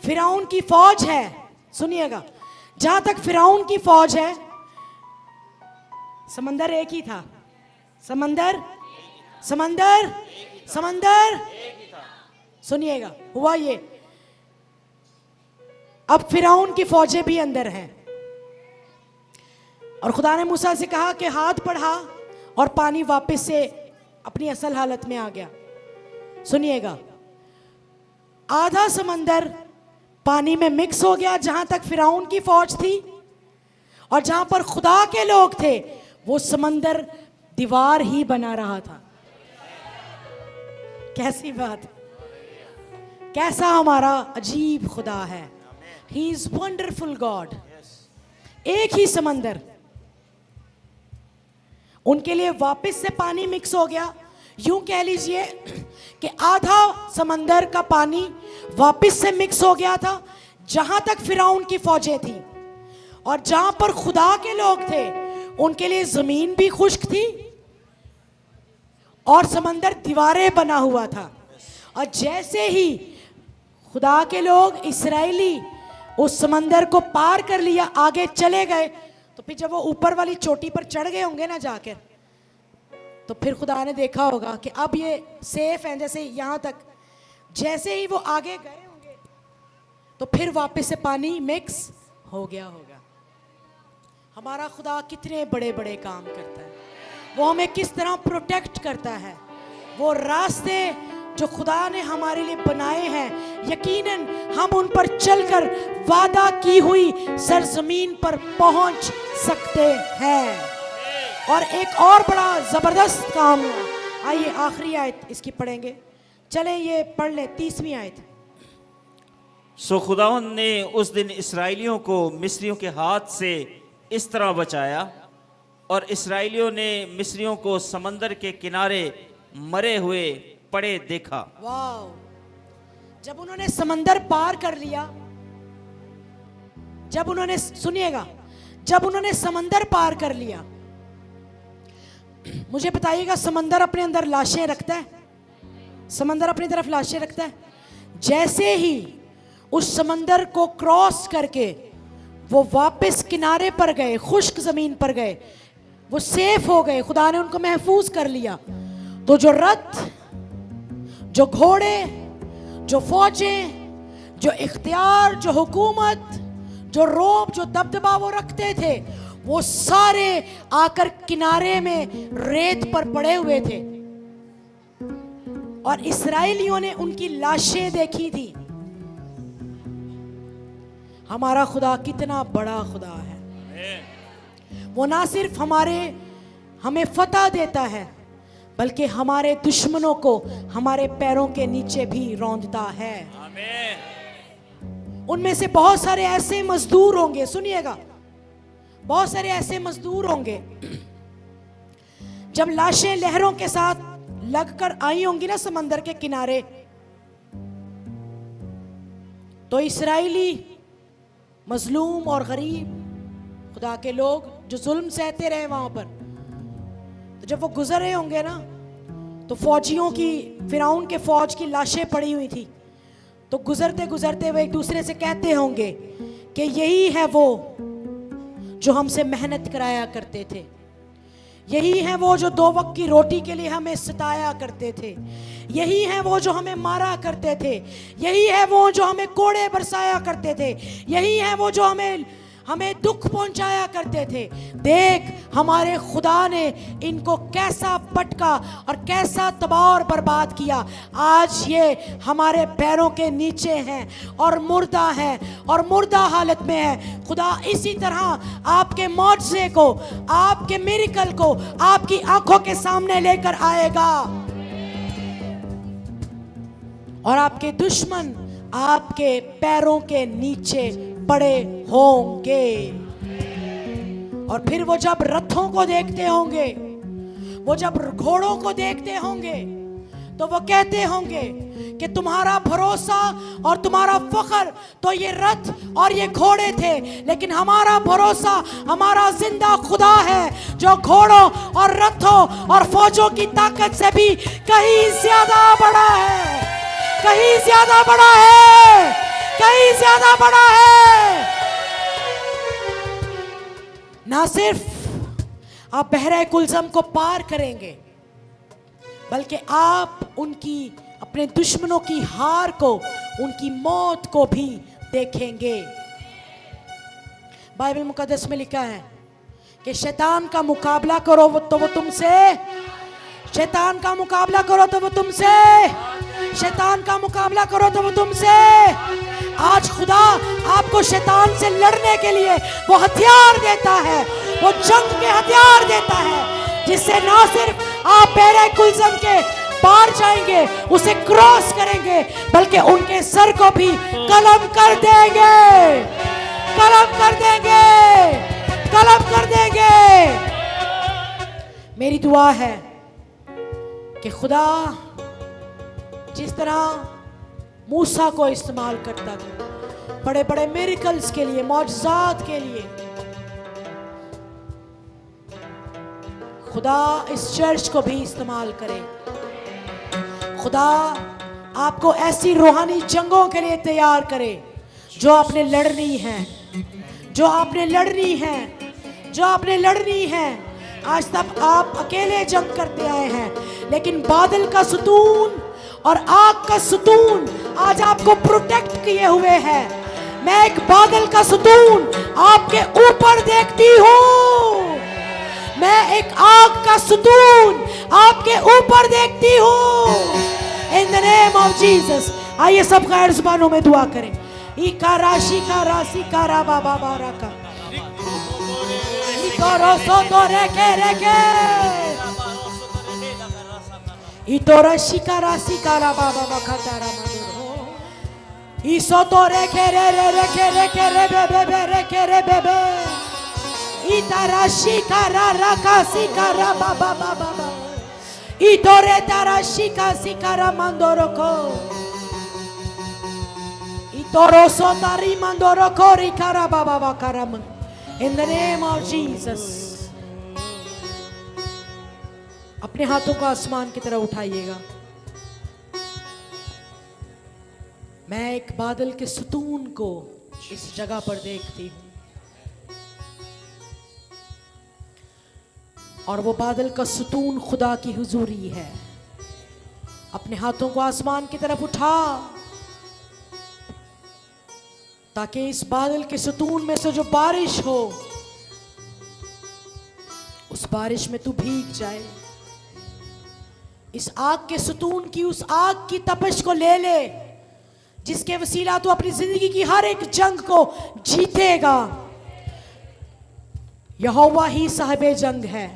फिरौन की फौज है, सुनिएगा, जहां तक फिरौन की फौज है, समंदर एक ही था। समंदर समंदर समंदर सुनिएगा, हुआ ये, अब फिरौन की फौजें भी अंदर हैं और खुदा ने मूसा से कहा कि हाथ बढ़ा और पानी वापस से अपनी असल हालत में आ गया। सुनिएगा, आधा समंदर पानी में मिक्स हो गया जहां तक फिरौन की फौज थी, और जहां पर खुदा के लोग थे वो समंदर दीवार ही बना रहा था। कैसी बात, कैसा हमारा अजीब खुदा है। He is wonderful God. एक ही समंदर, उनके लिए वापस से पानी मिक्स हो गया। यूं कह लीजिए कि आधा समंदर का पानी वापस से मिक्स हो गया था जहां तक फिरौन की फौजें थी, और जहां पर खुदा के लोग थे उनके लिए जमीन भी खुश्क थी और समंदर दीवारें बना हुआ था। और जैसे ही खुदा के लोग इस्राएली उस समंदर को पार कर लिया, आगे चले गए, तो फिर जब वो ऊपर वाली चोटी पर चढ़ गए होंगे ना जाकर, तो फिर खुदा ने देखा होगा कि अब ये सेफ हैं, जैसे यहाँ तक। जैसे ही वो आगे गए होंगे तो फिर वापस से पानी मिक्स हो गया होगा। हमारा खुदा कितने बड़े बड़े काम करता है, वो हमें किस तरह प्रोटेक्ट करता है। वो रास्ते जो खुदा ने हमारे लिए बनाए हैं, यकीनन हम उन पर चलकर वादा की हुई सरजमीन पर पहुंच सकते हैं। और एक और बड़ा जबरदस्त काम हुआ। आइए आखिरी आयत इसकी पढ़ेंगे, चलें ये पढ़ लें, 30वीं आयत। सो खुदावंद ने उस दिन इस्राएलियों को मिस्रियों के हाथ से इस तरह बचाया, और इस्राएलियों ने मिस्रियों को समंदर के किनारे मरे हुए पड़े देखा। वाह! जब उन्होंने समंदर पार कर लिया, जब उन्होंने, सुनिएगा, जब उन्होंने समंदर पार कर लिया, मुझे बताइएगा, समंदर अपने अंदर लाशें रखता है? समंदर अपनी तरफ लाशें रखता है? जैसे ही उस समंदर को क्रॉस करके वो वापस किनारे पर गए, खुश्क जमीन पर गए, वो सेफ हो गए, खुदा ने उनको महफूज कर लिया, तो जो रथ, जो घोड़े, जो फौजें, जो इख्तियार, जो हुकूमत, जो रोब, जो दबदबा वो रखते थे, वो सारे आकर किनारे में रेत पर पड़े हुए थे। और इस्राएलियों ने उनकी लाशें देखी थी। हमारा खुदा कितना बड़ा खुदा है। वो ना सिर्फ हमें फतह देता है, बल्कि हमारे दुश्मनों को हमारे पैरों के नीचे भी रौंदता है। उनमें से बहुत सारे ऐसे मजदूर होंगे, सुनिएगा, बहुत सारे ऐसे मजदूर होंगे, जब लाशें लहरों के साथ लगकर आई होंगी ना समंदर के किनारे, तो इस्राएली मजलूम और गरीब खुदा के लोग जो जुल्म सहते रहे वहां पर, तो जब वो गुजर रहे होंगे ना, तो फौजियों की, फिरौन के फौज की लाशें पड़ी हुई थी, तो गुजरते गुजरते वो एक दूसरे से कहते होंगे कि यही है वो जो हमसे मेहनत कराया करते थे, यही है वो जो 2 वक्त की रोटी के लिए हमें सताया करते थे, यही है वो जो हमें मारा करते थे, यही है वो जो हमें कोड़े बरसाया करते थे, यही है वो जो हमें दुख पहुंचाया करते थे। देख, हमारे खुदा ने इनको कैसा पटका और कैसा तबाह और बर्बाद किया। आज ये हमारे पैरों के नीचे हैं और मुर्दा हैं और मुर्दा हालत में है। खुदा इसी तरह आपके मौजज़े को, आपके मिरेकल को आपकी आंखों के सामने लेकर आएगा, और आपके दुश्मन आपके पैरों के नीचे पड़े होंगे। और फिर वो जब रथों को देखते होंगे, वो जब घोड़ों को देखते होंगे, तो वो कहते होंगे कि तुम्हारा भरोसा और तुम्हारा फख्र तो ये रथ और ये घोड़े थे, लेकिन हमारा भरोसा हमारा जिंदा खुदा है, जो घोड़ों और रथों और फौजों की ताकत से भी कहीं ज्यादा बड़ा है, कहीं ज्यादा बड़ा है, कहीं ज्यादा बड़ा है। ना सिर्फ आप बहरे कुलज़म को पार करेंगे, बल्कि आप उनकी, अपने दुश्मनों की हार को, उनकी मौत को भी देखेंगे। बाइबल मुकद्दस में लिखा है कि शैतान का मुकाबला करो तो वो तुमसे, शैतान का मुकाबला करो तो वो तुमसे, शैतान का मुकाबला करो तो वो तुमसे। आज खुदा आपको शैतान से लड़ने के लिए वो हथियार देता है, वो जंग के हथियार देता है, जिससे ना सिर्फ आप बहरे कुलज़म के पार जाएंगे, उसे क्रॉस करेंगे, बल्कि उनके सर को भी कलम कर देंगे, कलम कर देंगे, कलम कर देंगे। मेरी दुआ है कि खुदा जिस तरह मूसा को इस्तेमाल करता था बड़े बड़े मिरेकल्स के लिए, मौजज़ात के लिए, खुदा इस चर्च को भी इस्तेमाल करे। खुदा आपको ऐसी रूहानी जंगों के लिए तैयार करे जो आपने लड़नी है, जो आपने लड़नी है, जो आपने लड़नी है। आज तक आप अकेले जंग करते आए हैं, लेकिन बादल का सुतून और आग का सुतून आज आपको प्रोटेक्ट किए हुए है। मैं एक बादल का सुतून आपके ऊपर देखती हूँ, मैं एक आग का सुतून आपके ऊपर देखती हूँ। इन द नेम ऑफ जीसस। आइए सब गैर जुबानों में दुआ करें। इका राशि का राशि का रा बाबा बारा का इतोरो सो तो रेके रेके इतोरा शिका राशि का रा बाबा बखतारा मधुर इसो तो रेके रे रे रेके रेके रे बे बे रेके रे बे बे इतारा शिकारा राका शिकारा बाबा बाबा इतोरे तारा शिका शिकारा मंदोरो को इतोरो सोतारी मंदोरो को रिकारा बाबा बाकारा मन। इन द नेम ऑफ जीसस। अपने हाथों को आसमान की तरफ उठाइएगा। मैं एक बादल के सुतून को इस जगह पर देखती हूँ, और वो बादल का सुतून खुदा की हुजूरी है। अपने हाथों को आसमान की तरफ उठा ताकि इस बादल के सुतून में से जो बारिश हो, उस बारिश में तू भीग जाए। इस आग के सुतून की, उस आग की तपिश को ले ले जिसके वसीला तू अपनी जिंदगी की हर एक जंग को जीतेगा। यहोवा ही साहिबे जंग है,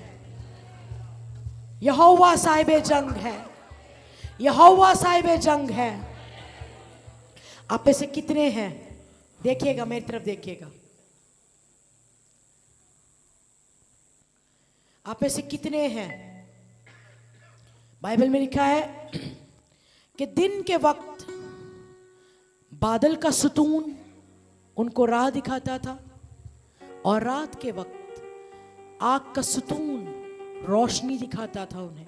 यहोवा साहिबे जंग है, यहोवा साहिबे जंग है। आप में से कितने हैं, देखिएगा मेरी तरफ देखिएगा, आप में से कितने हैं, बाइबल में लिखा है कि दिन के वक्त बादल का सुतून उनको राह दिखाता था और रात के वक्त आग का सुतून रोशनी दिखाता था उन्हें।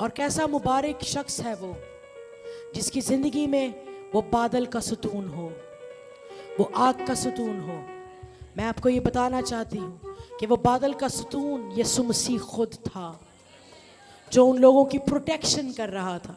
और कैसा मुबारक शख्स है वो जिसकी जिंदगी में वो बादल का सुतून हो, वो आग का सुतून हो। मैं आपको ये बताना चाहती हूँ कि वो बादल का सुतून यीशु मसीह खुद था, जो उन लोगों की प्रोटेक्शन कर रहा था,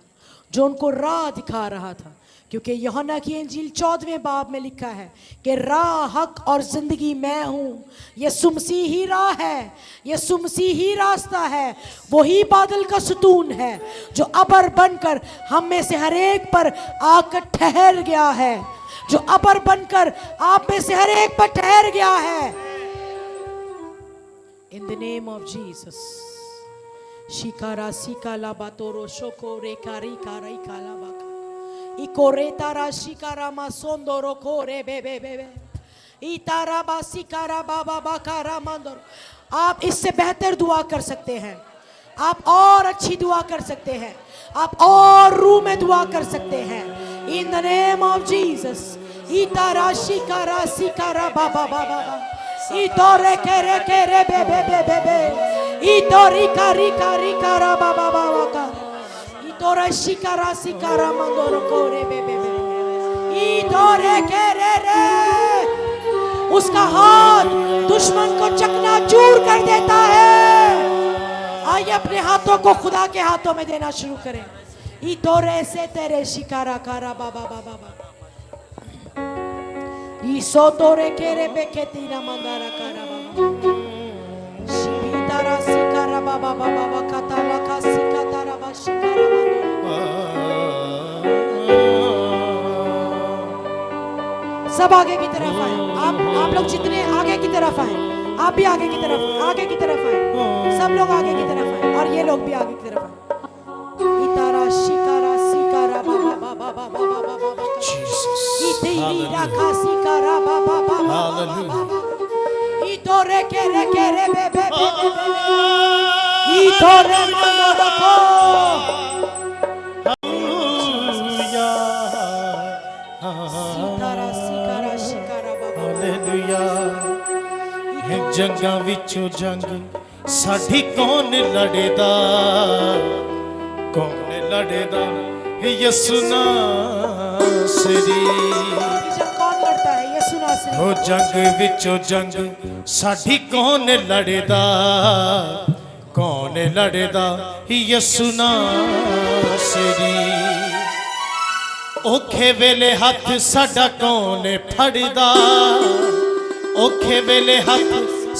जो उनको राह दिखा रहा था। क्योंकि यूहन्ना की इंजील 14वें बाब में लिखा है कि राह, हक और जिंदगी मैं हूँ। यीशु मसीह ही राह है, यीशु मसीह ही रास्ता है। वही बादल का सुतून है जो अबर बनकर हम में से हर एक पर आकर ठहर गया है, जो अबर बनकर आप में से हर एक पर ठहर गया है। In the name of Jesus. शिकारा सिकाला बातोरो शोको रेकारी काराई काला बाका इकोरे तारा शिकारा मा सोंदोरो कोरे बे बे बे बे इतारा बा शिकारा बाबा बाकारा मंदोर। आप इससे बेहतर दुआ कर सकते हैं, आप और अच्छी दुआ कर सकते हैं, आप और रूह में दुआ कर सकते हैं। In the name of Jesus. इतारा शिकारा शिकारा बाबा बाबा इतोरे केरे केरे बे बे बे बे बे इतोरी कारी कारी कारा बाबा बाबा का इतोरे शिकारा शिकारा मंदोर कोरे बे बे बे इतोरे केरे रे। उसका हाथ दुश्मन को चकनाचूर कर देता है। आइए अपने हाथों को खुदा के हाथों में देना शुरू करें। इतोरे से तेरे शिकारा कारा बाबा बाबा बाबा इसो तोरे केरे बेकेतीना मंदारा कारा बाबा शिबितारा सिकारा बाबा बाबा बकाताला का सिकातारा बा शिकारा मंदोर। सब आगे की तरफ आए। आप लोग जितने आगे की तरफ आए, आप भी आगे की तरफ आए। सब लोग आगे की तरफ आए और ये लोग भी आगे की तरफ आए। लीरा खासी करा बाबा बाबा बाबा ई तो रे के बे बे बे ई तो रे मनो रखो सीतारा सिकारा शिकारा बाबा हालेलुया है जंगां विचों जंग साडी कौन लड़ेदा यसु नासरी कौन लड़ता है यसु नासरी हो जंग विचों जंग साडी कौन लड़ेदा यसु नासरी औखे वेले हाथ साडा कौन फड़दा औखे वेले हाथ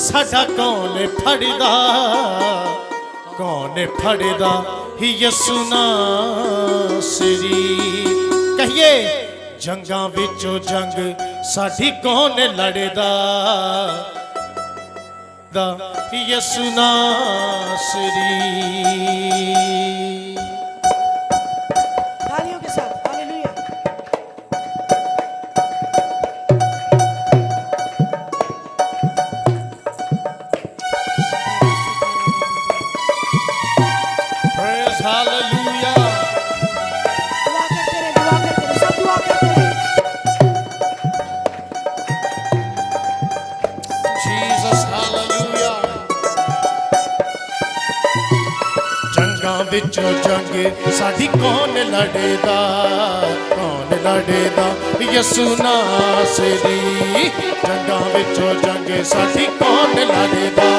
साडा कौन फड़दा यसु नासरी कहिए जंगां विचों जंग साडी कौन लड़दा यसु नासरी तालियों के साथ हालेलुया Praise hallelujah दुआ करते रहे सब दुआ करते रहे Jesus hallelujah जंगां विचों जंग साडी कौन लड़ेदा यसु नासरी जंगां विचों जंग साडी कौन लड़ेदा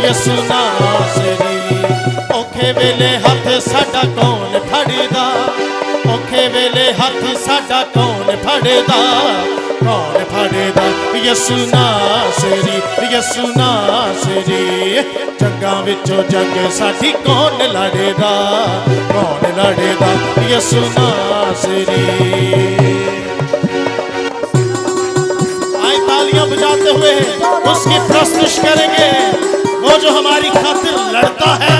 यसु नासरी औखे वेले हाथ साडा कौन फड़दा औखे वेले हाथ साडा कौन फड़दा यसु नासरी जंगां विचों जंग साडी कौन लड़ेदा यसु नासरी आए तालियां बजाते हुए उसकी प्रस्तुति करेंगे वो जो हमारी खातिर लड़ता है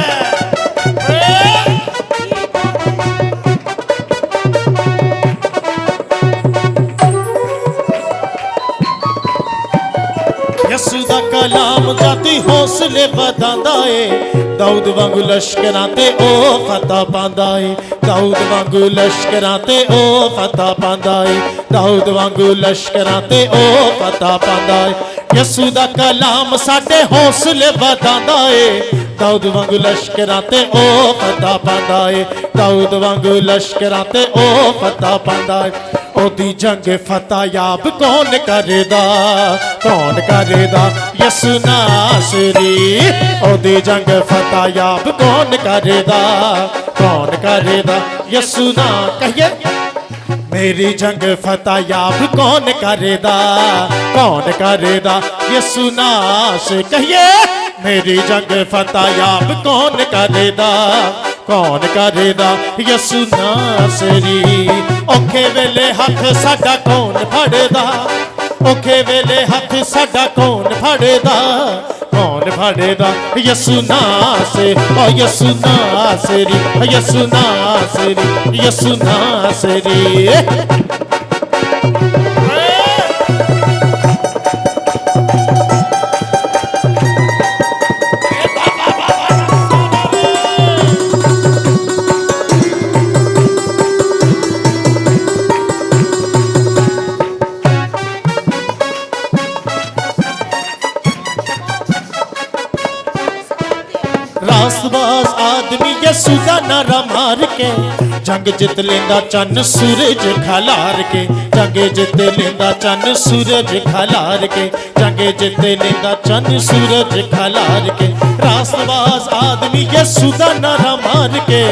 यसु दा कलाम जाती हौसले बधांदा है दाऊद वांगू लश्करां ते ओ फतह पांदा है दाऊद वांगू लश्करां ते ओ फतह पांदा है दाऊद वांगू लश्करां ते ओ फतह पांदा है यसु दा कलाम साडे हौसले बधांदा है दाऊद वांगू लश्करां ते ओ फतह पांदा है दाऊद वांगू लश्करां ते ओ फतह पांदा है ओदी जंग फतह याब कौन करेदा यसु नासरी ओदी जंग फतह याब कौन करेदा यसु ना कहिए मेरी जंग फतह याब कौन करेदा यसु नास कहिए मेरी जंग फतह याब कौन करेदा यसु नासरी औखे वेले हाथ साडा कौन फड़दा औखे वेले हाथ साडा कौन फड़दा यसु नासरी रासबाज आदमी यसु दा नारा मार के जंग जित लेंदा चन्न सूरज खलार के जंग जित लेंदा चन्न सूरज खलार के जंग जित लेंदा चन्न सूरज खलार के रासबाज आदमी यसु दा नारा मार के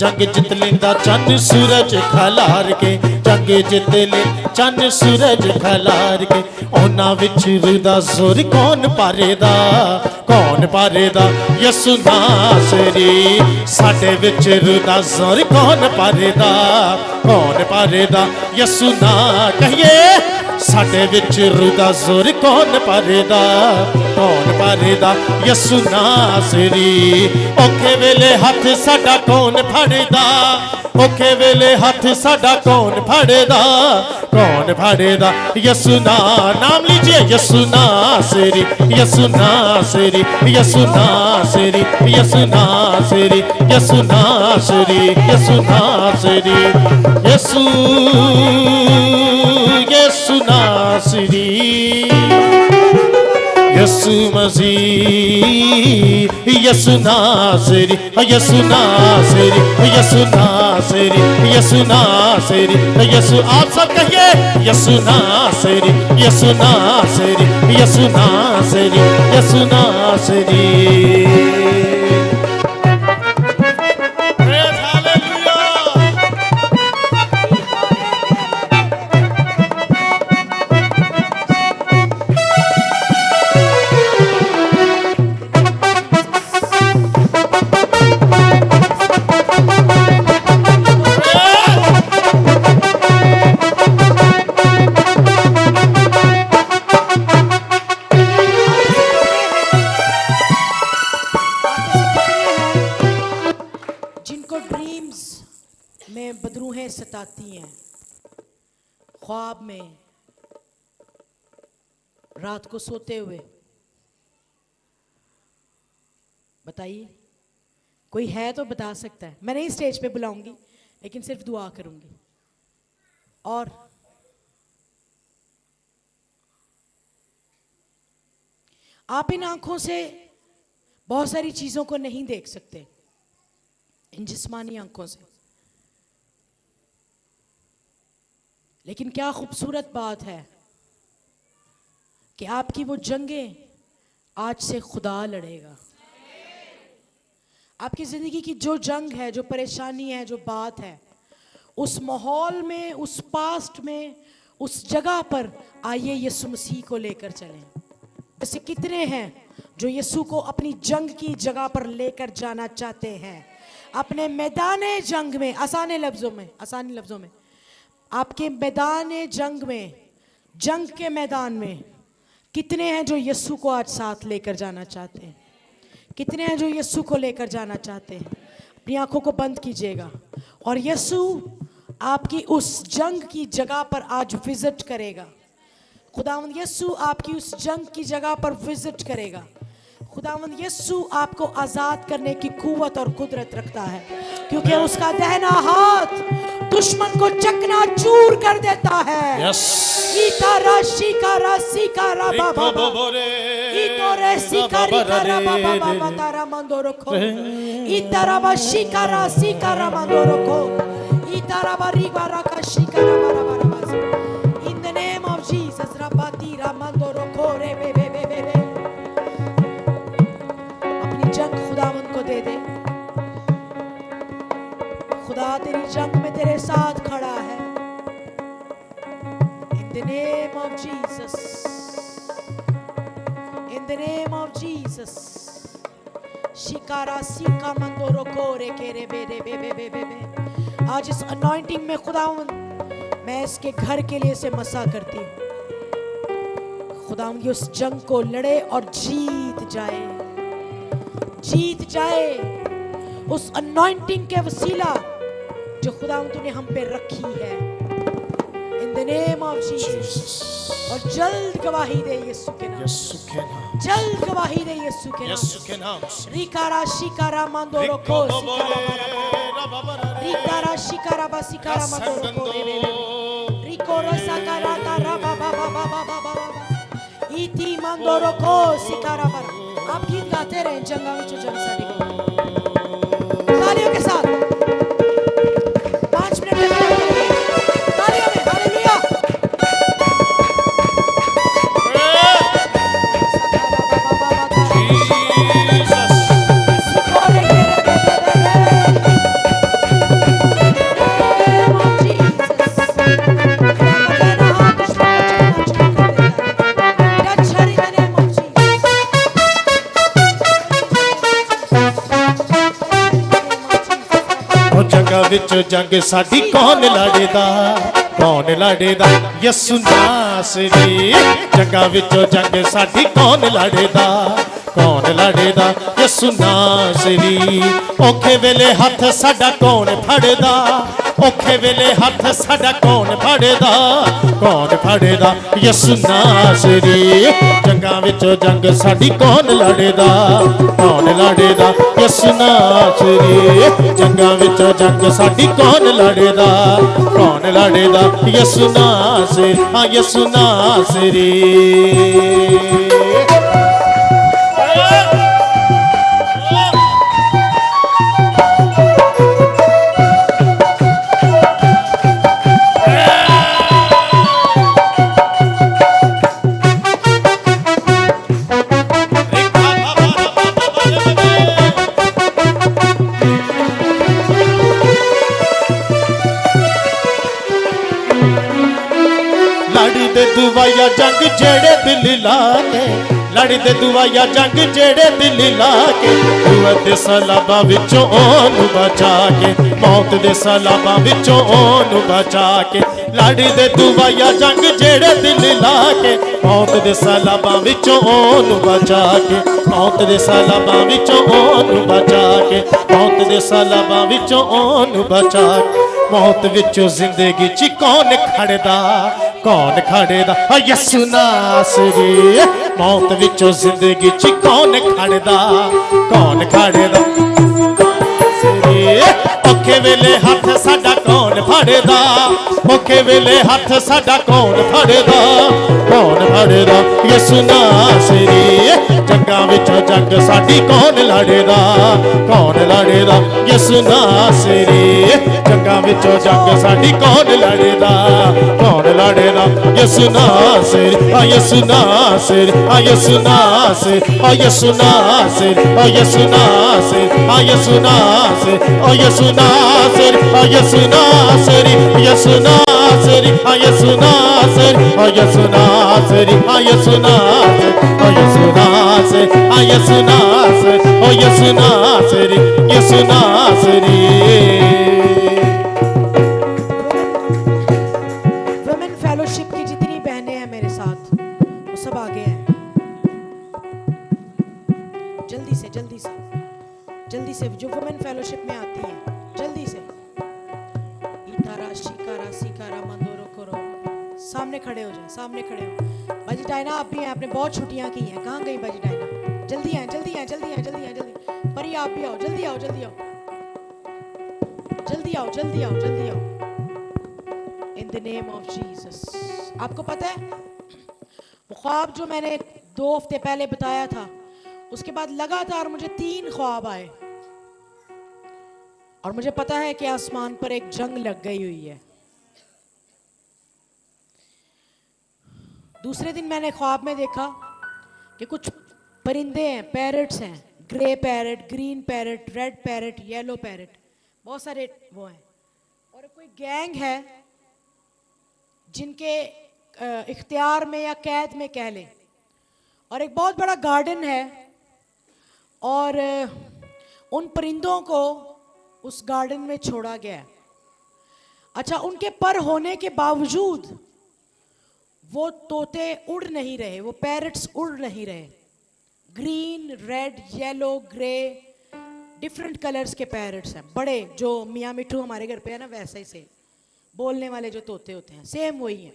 जंग जित लेंदा चन्न सूरज खलार के जंग जित ले चन्न सूरज खलार के ओना विच रुदा जोर कौन पारेदा यसु नासरी साडे विच रुदा जोर कौन पारेदा यसु ना कहिए साडे विच रुदा जोर कौन पारेदा यसु नासरी औखे वेले हाथ साडा कौन फड़दा ਔਖੇ ਵੇਲੇ ਹੱਥ ਸਾਡਾ ਕੌਣ ਫੜੇਦਾ ਯਿਸੂ ਨਾਮ ਲੀजिए ਯਿਸੂ ਨਾਸਰੀ ਯਿਸੂ ਨਾਸਰੀ ਯਿਸੂ ਨਾਸਰੀ ਯਿਸੂ ਨਾਸਰੀ ਯਿਸੂ ਨਾਸਰੀ ਯਿਸੂ ਨਾਸਰੀ ਯਿਸੂ ਯਿਸੂ ਨਾਸਰੀ यीशु मसीह यीशु नासरी यीशु नासरी यीशु नासरी यीशु नासरी यीशु आप सब कहिए यीशु नासरी यीशु नासरी यीशु नासरी यीशु नासरी बदरूहें सताती हैं, ख्वाब में रात को सोते हुए। बताइए, कोई है तो बता सकता है। मैं नहीं स्टेज पे बुलाऊंगी, लेकिन सिर्फ दुआ करूंगी। और आप इन आंखों से बहुत सारी चीजों को नहीं देख सकते, इन जिस्मानी आंखों से, लेकिन क्या खूबसूरत बात है कि आपकी वो जंगें आज से खुदा लड़ेगा। आपकी जिंदगी की जो जंग है, जो परेशानी है, जो बात है, उस माहौल में, उस पास्ट में, उस जगह पर आइए यीशु मसीह को लेकर चलें। ऐसे कितने हैं जो यीशु को अपनी जंग की जगह पर लेकर जाना चाहते हैं, अपने मैदान जंग में। आसानी लफ्जों में आपके मैदान जंग में, जंग के मैदान में कितने हैं जो यीशु को आज साथ लेकर जाना चाहते हैं? कितने हैं जो यीशु को लेकर जाना चाहते हैं? अपनी आंखों को बंद कीजिएगा और यीशु आपकी उस जंग की जगह पर आज विजिट करेगा। खुदावंद यीशु आपकी उस जंग की जगह पर विजिट करेगा। खुदावंद यीशु आपको आजाद करने की कुव्वत और कुदरत रखता है, क्योंकि उसका दाहिना हाथ दुश्मन को चकनाचूर कर देता है। इतारा शिकारा सिकारा बाबा इतोरे सिकारी करा बाबा तारा मंदोरो को इतारा बा शिकारा सिकारा मंदोरो को इतारा बा रिबारा का शिकारा बारा बारा बास। In the name of Jesus, रबाती रामंदोरो को रे बे बे बे बे बे। अपनी जंग खुदावंद को दे दे। खुदा तेरी जंग में तेरे साथ खड़ा है। In the name of Jesus, in the name of Jesus, शिकारा सीका मंदोरो कोरे केरे बेरे बे बे बे बे बे। आज इस अनॉइंटिंग में खुदावंद मैं इसके घर के लिए से मसा करती हूँ। खुदावंद उस जंग को लड़े और जीत जाए उस अनॉइंटिंग के वसीला जो खुदावंद तूने हम पे रखी है। In the name of Jesus। और जल्द गवाही दे यीशु के नाम, जल्द गवाही दे यीशु के नाम। रिकारा शिकारा मंदोरो को सिकारा रिकारा शिकारा बा सिकारा मंदोरो को रे रे रिकोरा साकारा तारा बाबा बाबा बाबा बाबा इती मंदोरो को सिकारा बा। आप गीत गाते रहे जंगा में जो जंग साड़ी तालियों के साथ 5 मिनट में तालियों में हालेलुया। विच जंग साडी कौन लड़ेदा यीशु नासरी। जंगा विच जंग साडी कौन लड़ेदा यसु नासरी औखे वेले हथ साडा कौन फड़दा औखे वेले हथ साडा कौन फड़दा यसु नासरी जंगां विचों जंग साडी कौन लड़दा यसु नासरी जंगां विचों जंग साडी कौन लड़दा यसु नासरी हाँ यसु नासरी लड़दे दुआया जंग जेड़े दिल लाके लड़दे दुआया जंग जेड़े दिल लाके मौत दे सलाबां विचों ओनू बचा के मौत दे सलाबां विचों ओनू बचा के लड़दे दुआया जंग जेड़े दिल लाके मौत दे सलाबां विचों ओनू बचा के मौत दे सलाबां विचों ओनू बचा के मौत दे सलाबां विचों ओनू बचा के मौत विचों जिंदगी च कौन खड़दा यसु नासरी मौत विचों जिंदगी च कौन खड़दा औखे वेले हथ साडा कौन फड़दा औखे वेले हथ साडा कौन फड़दा यसु नासरी जंगां विचों जंग साडी कौन लड़दा यसु नासरी जंगां विचों जंग साडी कौन लड़दा यसु नासरी आ यसु नासरी आ यसु नासरी आ यसु नासरी आ यसु नासरी आ यसु नासरी आ यसु नासरी आ यसु नासरी यसु नासरी आ यसु नासरी आ यसु नासरी आ यसु नासरी आ यसु नासरी आ यसु नासरी आ यसु नासरी यसु नासरी वुमेन फेलोशिप की जितनी बहनें हैं मेरे साथ वो सब आगे हैं। जल्दी से जो वुमेन फेलोशिप में आती हैं जल्दी से इतारा शिकारा सिकारा मंदोरो करो सामने खड़े हो जाए बाजी डायना आप भी हैं आपने बहुत छुट्टियां की हैं कहाँ गई बाजी डायना जल्दी परी आप भी आओ जल्दी आओ इन द नेम ऑफ जीसस। आपको पता है वो ख्वाब जो मैंने 2 हफ्ते पहले बताया था उसके बाद लगातार मुझे 3 ख्वाब आए और मुझे पता है कि आसमान पर एक जंग लग गई हुई है। दूसरे दिन मैंने ख्वाब में देखा कि कुछ परिंदे हैं, पैरट्स हैं, grey parrot, green parrot, red parrot, yellow parrot, बहुत सारे वो हैं और कोई गैंग है जिनके इख्तियार में या कैद में कह लें और एक बहुत बड़ा गार्डन है और उन परिंदों को उस गार्डन में छोड़ा गया। अच्छा, उनके पर होने के बावजूद वो तोते उड़ नहीं रहे, वो पैरट्स उड़ नहीं रहे। Green, red, yellow, grey, different colours के पैरट्स हैं, बड़े जो मियाँ मिट्ठू हमारे घर पे है ना वैसे ही से बोलने वाले जो तोते होते हैं सेम वही हैं।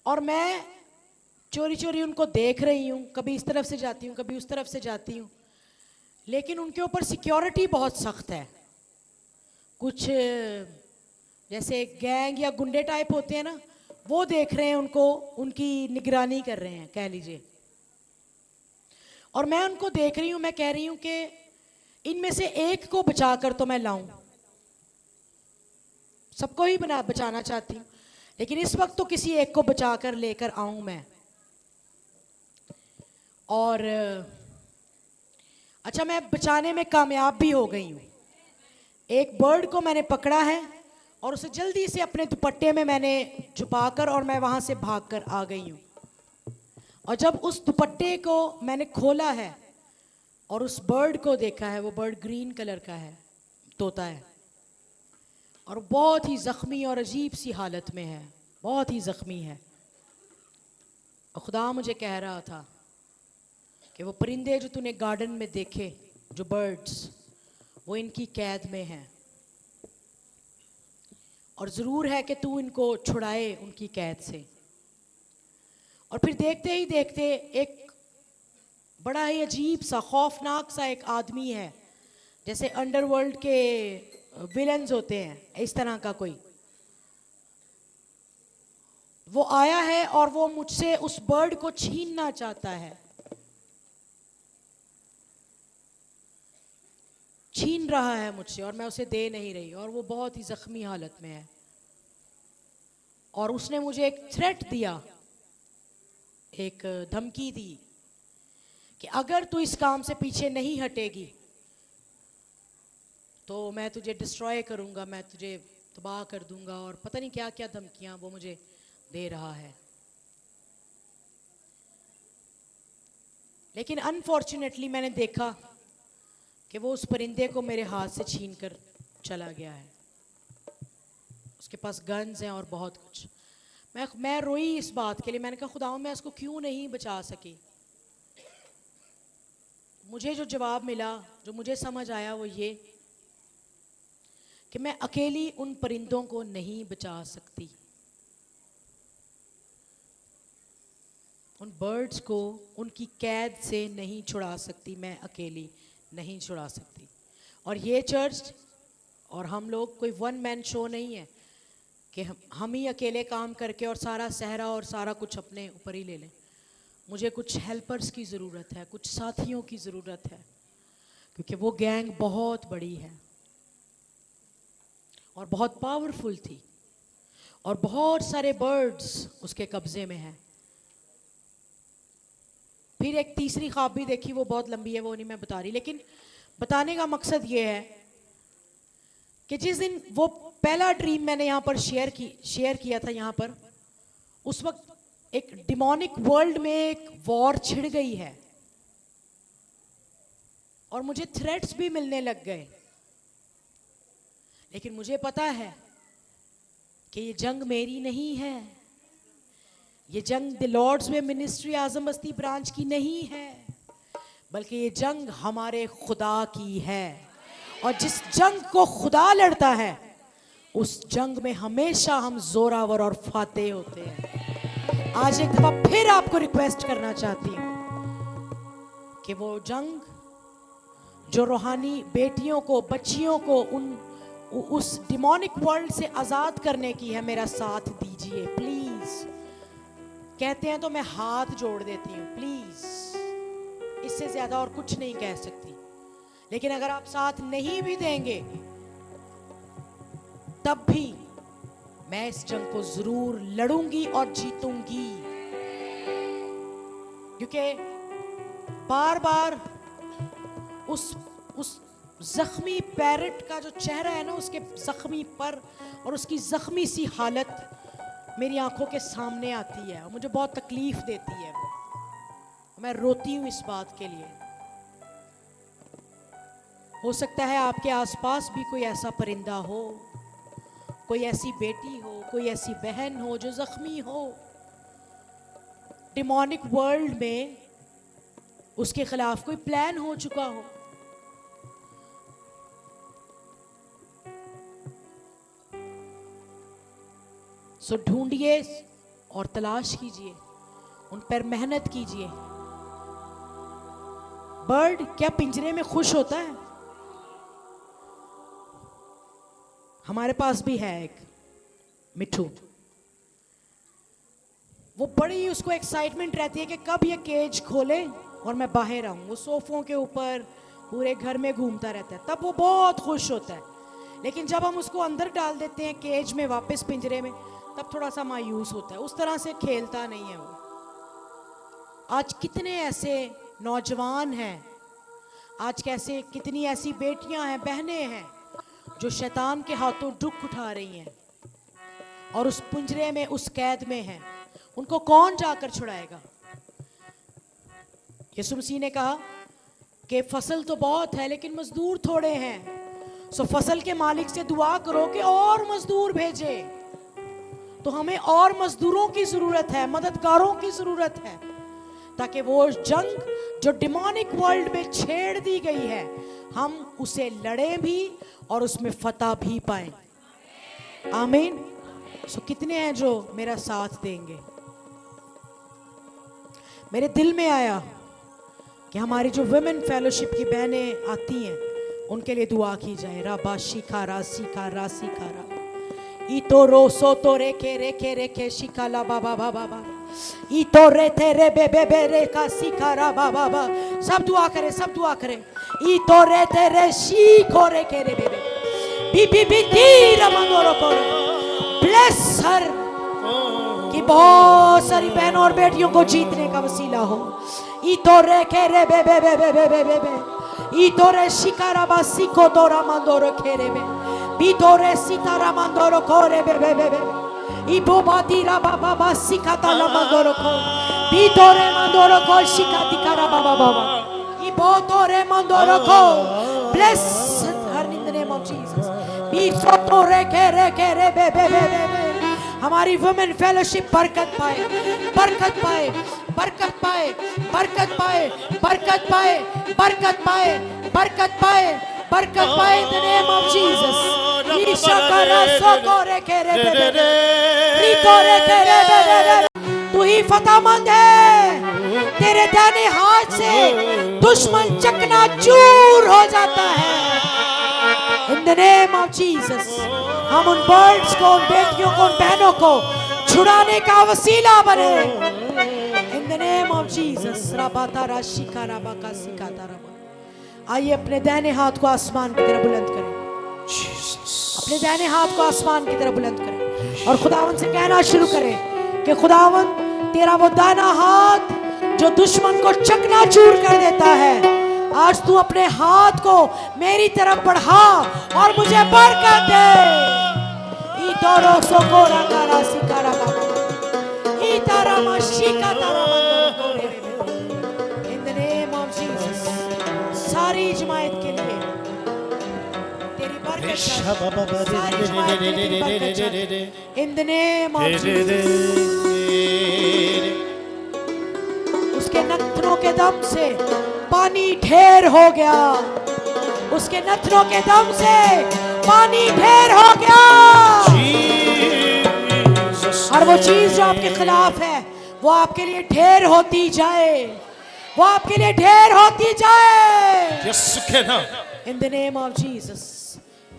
और मैं चोरी चोरी उनको देख रही हूँ, कभी इस तरफ से जाती हूँ कभी उस तरफ से जाती हूँ, लेकिन उनके ऊपर सिक्योरिटी बहुत सख्त है। कुछ जैसे गैंग या गुंडे टाइप होते हैं ना, वो देख रहे हैं उनको, उनकी निगरानी कर रहे हैं कह लीजिए। और मैं उनको देख रही हूँ, मैं कह रही हूँ कि इनमें से एक को बचाकर तो मैं लाऊं, सबको ही बचाना चाहती हूँ, लेकिन इस वक्त तो किसी एक को बचाकर लेकर आऊं मैं। और अच्छा, मैं बचाने में कामयाब भी हो गई हूँ। एक बर्ड को मैंने पकड़ा है और उसे जल्दी से अपने दुपट्टे में मैंने छुपाकर और मैं वहाँ से भागकर आ गई हूँ। और जब उस दुपट्टे को मैंने खोला है और उस बर्ड को देखा है, वो बर्ड ग्रीन कलर का है, तोता है, और बहुत ही ज़ख्मी और अजीब सी हालत में है, बहुत ही ज़ख्मी है। और खुदा मुझे कह रहा था कि वो परिंदे जो तूने गार्डन में देखे, जो बर्ड्स, वो इनकी कैद में हैं और ज़रूर है कि तू इनको छुड़ाए उनकी कैद से। और फिर देखते ही देखते एक बड़ा ही अजीब सा, खौफनाक सा एक आदमी है, जैसे अंडरवर्ल्ड के विलन्स होते हैं, इस तरह का कोई, वो आया है और वो मुझसे उस बर्ड को छीनना चाहता है, छीन रहा है मुझसे और मैं उसे दे नहीं रही, और वो बहुत ही जख्मी हालत में है। और उसने मुझे एक थ्रेट दिया, एक धमकी दी कि अगर तू इस काम से पीछे नहीं हटेगी तो मैं तुझे डिस्ट्रॉय करूंगा, मैं तुझे तबाह कर दूंगा, और पता नहीं क्या क्या धमकियां वो मुझे दे रहा है। लेकिन अनफॉर्चुनेटली मैंने देखा कि वो उस परिंदे को मेरे हाथ से छीन कर चला गया है। उसके पास गन्स हैं और बहुत कुछ। मैं रोई इस बात के लिए, मैंने कहा खुदा मैं उसको क्यों नहीं बचा सकी। मुझे जो जवाब मिला, जो मुझे समझ आया, वो ये कि मैं अकेली उन परिंदों को नहीं बचा सकती, उन बर्ड्स को उनकी कैद से नहीं छुड़ा सकती, मैं अकेली नहीं छुड़ा सकती। और ये चर्च और हम लोग कोई वन मैन शो नहीं है कि हम ही अकेले काम करके और सारा सहरा और सारा कुछ अपने ऊपर ही ले लें। मुझे कुछ हेल्पर्स की ज़रूरत है, कुछ साथियों की ज़रूरत है, क्योंकि वो गैंग बहुत बड़ी है और बहुत पावरफुल थी और बहुत सारे बर्ड्स उसके कब्ज़े में हैं। फिर एक तीसरी ख्वाब भी देखी, वो बहुत लंबी है, वो नहीं मैं बता रही, लेकिन बताने का मकसद ये है कि जिस दिन वो पहला ड्रीम मैंने यहाँ पर शेयर किया था यहाँ पर, उस वक्त एक डिमोनिक वर्ल्ड में एक वॉर छिड़ गई है और मुझे थ्रेट्स भी मिलने लग गए। लेकिन मुझे पता है कि ये जंग मेरी नहीं है, ये जंग the Lord's way ministry Azam Basti branch की नहीं है, बल्कि ये जंग हमारे खुदा की है। और जिस जंग को खुदा लड़ता है उस जंग में हमेशा हम जोरावर और फातेह होते हैं। आज एक दफा फिर आपको रिक्वेस्ट करना चाहती हूं कि वो जंग जो रूहानी बेटियों को, बच्चियों को उस डिमोनिक वर्ल्ड से आजाद करने की है, मेरा साथ दीजिए प्लीज। कहते हैं तो मैं हाथ जोड़ देती हूँ, प्लीज, इससे ज्यादा और कुछ नहीं कह सकती। लेकिन अगर आप साथ नहीं भी देंगे तब भी मैं इस जंग को जरूर लड़ूंगी और जीतूंगी, क्योंकि बार बार उस जख्मी पैरट का जो चेहरा है ना, उसके जख्मी पर और उसकी जख्मी सी हालत मेरी आंखों के सामने आती है और मुझे बहुत तकलीफ देती है। मैं रोती हूँ इस बात के लिए। हो सकता है आपके आसपास भी कोई ऐसा परिंदा हो, कोई ऐसी बेटी हो, कोई ऐसी बहन हो जो जख्मी हो, डिमोनिक वर्ल्ड में उसके खिलाफ कोई प्लान हो चुका हो। सो ढूंढिए और तलाश कीजिए, उन पर मेहनत कीजिए। बर्ड क्या पिंजरे में खुश होता है? हमारे पास भी है एक मिट्ठू, वो बड़ी उसको एक्साइटमेंट रहती है कि कब ये केज खोले और मैं बाहर आऊं। वो सोफों के ऊपर पूरे घर में घूमता रहता है, तब वो बहुत खुश होता है। लेकिन जब हम उसको अंदर डाल देते हैं केज में, वापस पिंजरे में, तब थोड़ा सा मायूस होता है, उस तरह से खेलता नहीं है वो। आज कितने ऐसे नौजवान हैं, आज कैसे कितनी ऐसी बेटियां हैं, बहनें हैं जो शैतान के हाथों दुख उठा रही हैं और उस पिंजरे में, उस कैद में हैं। उनको कौन जाकर छुड़ाएगा? यीशु मसीह ने कहा कि फसल तो बहुत है लेकिन मजदूर थोड़े हैं। सो फसल के मालिक से दुआ करो कि और मजदूर भेजे। तो हमें और मजदूरों की जरूरत है, मददगारों की जरूरत है, ताकि वो जंग जो डिमोनिक वर्ल्ड में छेड़ दी गई है, हम उसे लड़ें भी और उसमें फतह भी पाएं। आमीन। सो कितने हैं जो मेरा साथ देंगे? मेरे दिल में आया कि हमारी जो वुमेन फेलोशिप की बहनें आती हैं उनके लिए दुआ की जाए। राबा शिखा रासी का रासी का रा इतो रोसो तो रेखे रेखे रेखे शिखा ला बाबा बाबा बाबा इतो रे तेरे बे बे रे का शिखा रा बाबा बाबा। सब दुआ करें, सब दुआ करें। इतो रे तेरे शिखो रेखे रे बे बी बी बी तीर मंगोरो को ब्लेस हर कि बहुत सारी बहनों और बेटियों को जीतने का वसीला हो। इतो रे के रे बे बे बे बे बे बे बे बे इतो रे शिकारा बासी को तोरा मंदोरो खेरे बे बीतो रे सितारा मंदोरो कोरे बे बे बे बे इबो बातीरा बाबा बासी काता ला मंदोरो को बीतो रे मंदोरो को शिकाती करा बाबा बाबा इबो तो रे मंदोरो को bless her in the name of Jesus बीतो तो रे के रे बे बे बे बे। हमारी वुमेन फेलोशिप बरकत पाए, बरकत पाए, बरकत पाए, बरकत पाए, बरकत पाए, बरकत पाए, बरकत पाए, बरकत पाए in the name of Jesus. ईशा का रसो कोरे केरे बे बे रिकोरे केरे बे बे बे। तू ही फतेहमंद है, तेरे दाहिने हाथ से दुश्मन चकनाचूर हो जाता है। In the name of Jesus, हम उन बर्ड्स को, उन बेटियों को, उन बहनों को छुड़ाने का वसीला बने। In the name of Jesus, राबाता Rashika राबाका सिकाता राबा। आइए अपने दाहिने हाथ को आसमान की तरफ बुलंद करें। अपने दाहिने हाथ को आसमान की तरफ बुलंद करें और खुदावन से कहना शुरू करें कि खुदावन तेरा वो दाहिना हाथ जो दुश्मन को चकनाचूर कर देता है, आज तू अपने हाथ को मेरी तरफ बढ़ा और मुझे बरकत दे। इतोरो सोकोरा कारा सिकारा बाबा इतारा मशीका तारा मंदोरे। In the name of Jesus सारी जमात के लिए तेरी बरकत, सारी जमात के लिए तेरी बरकत। इन द नेम ऑफ जीसस उसके नथनों के दम से पानी ढेर हो गया, उसके नथनों के दम से पानी ढेर हो गया। और वो चीज जो आपके खिलाफ है वो आपके लिए ढेर होती जाए, वो आपके लिए ढेर होती जाए। यीशु के नाम, in the name of Jesus,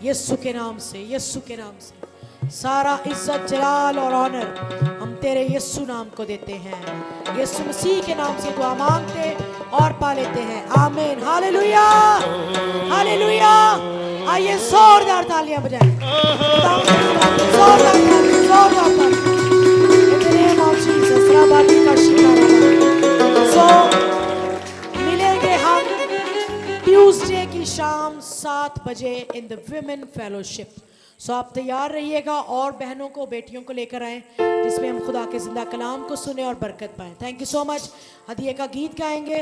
यीशु के नाम से, यीशु के नाम से सारा इज्जत जलाल और ऑनर हम तेरे यीशु नाम को देते हैं। यीशु मसीह के नाम से दुआ मांगते और पा लेते हैं। आमीन। Hallelujah, hallelujah. आइए जोरदार तालियां बजाएं, जोरदार तालियां, जोरदार तालियां। In the name of Jesus, राबाती का शिकारा। सो मिलेंगे हम ट्यूसडे की शाम 7 बजे इन द विमेन फेलोशिप। सो आप तैयार रहिएगा और बहनों को, बेटियों को लेकर आएं जिसमें हम खुदा के जिंदा कलाम को सुने और बरकत पाएं। Thank you so much. हदिये का गीत गाएंगे।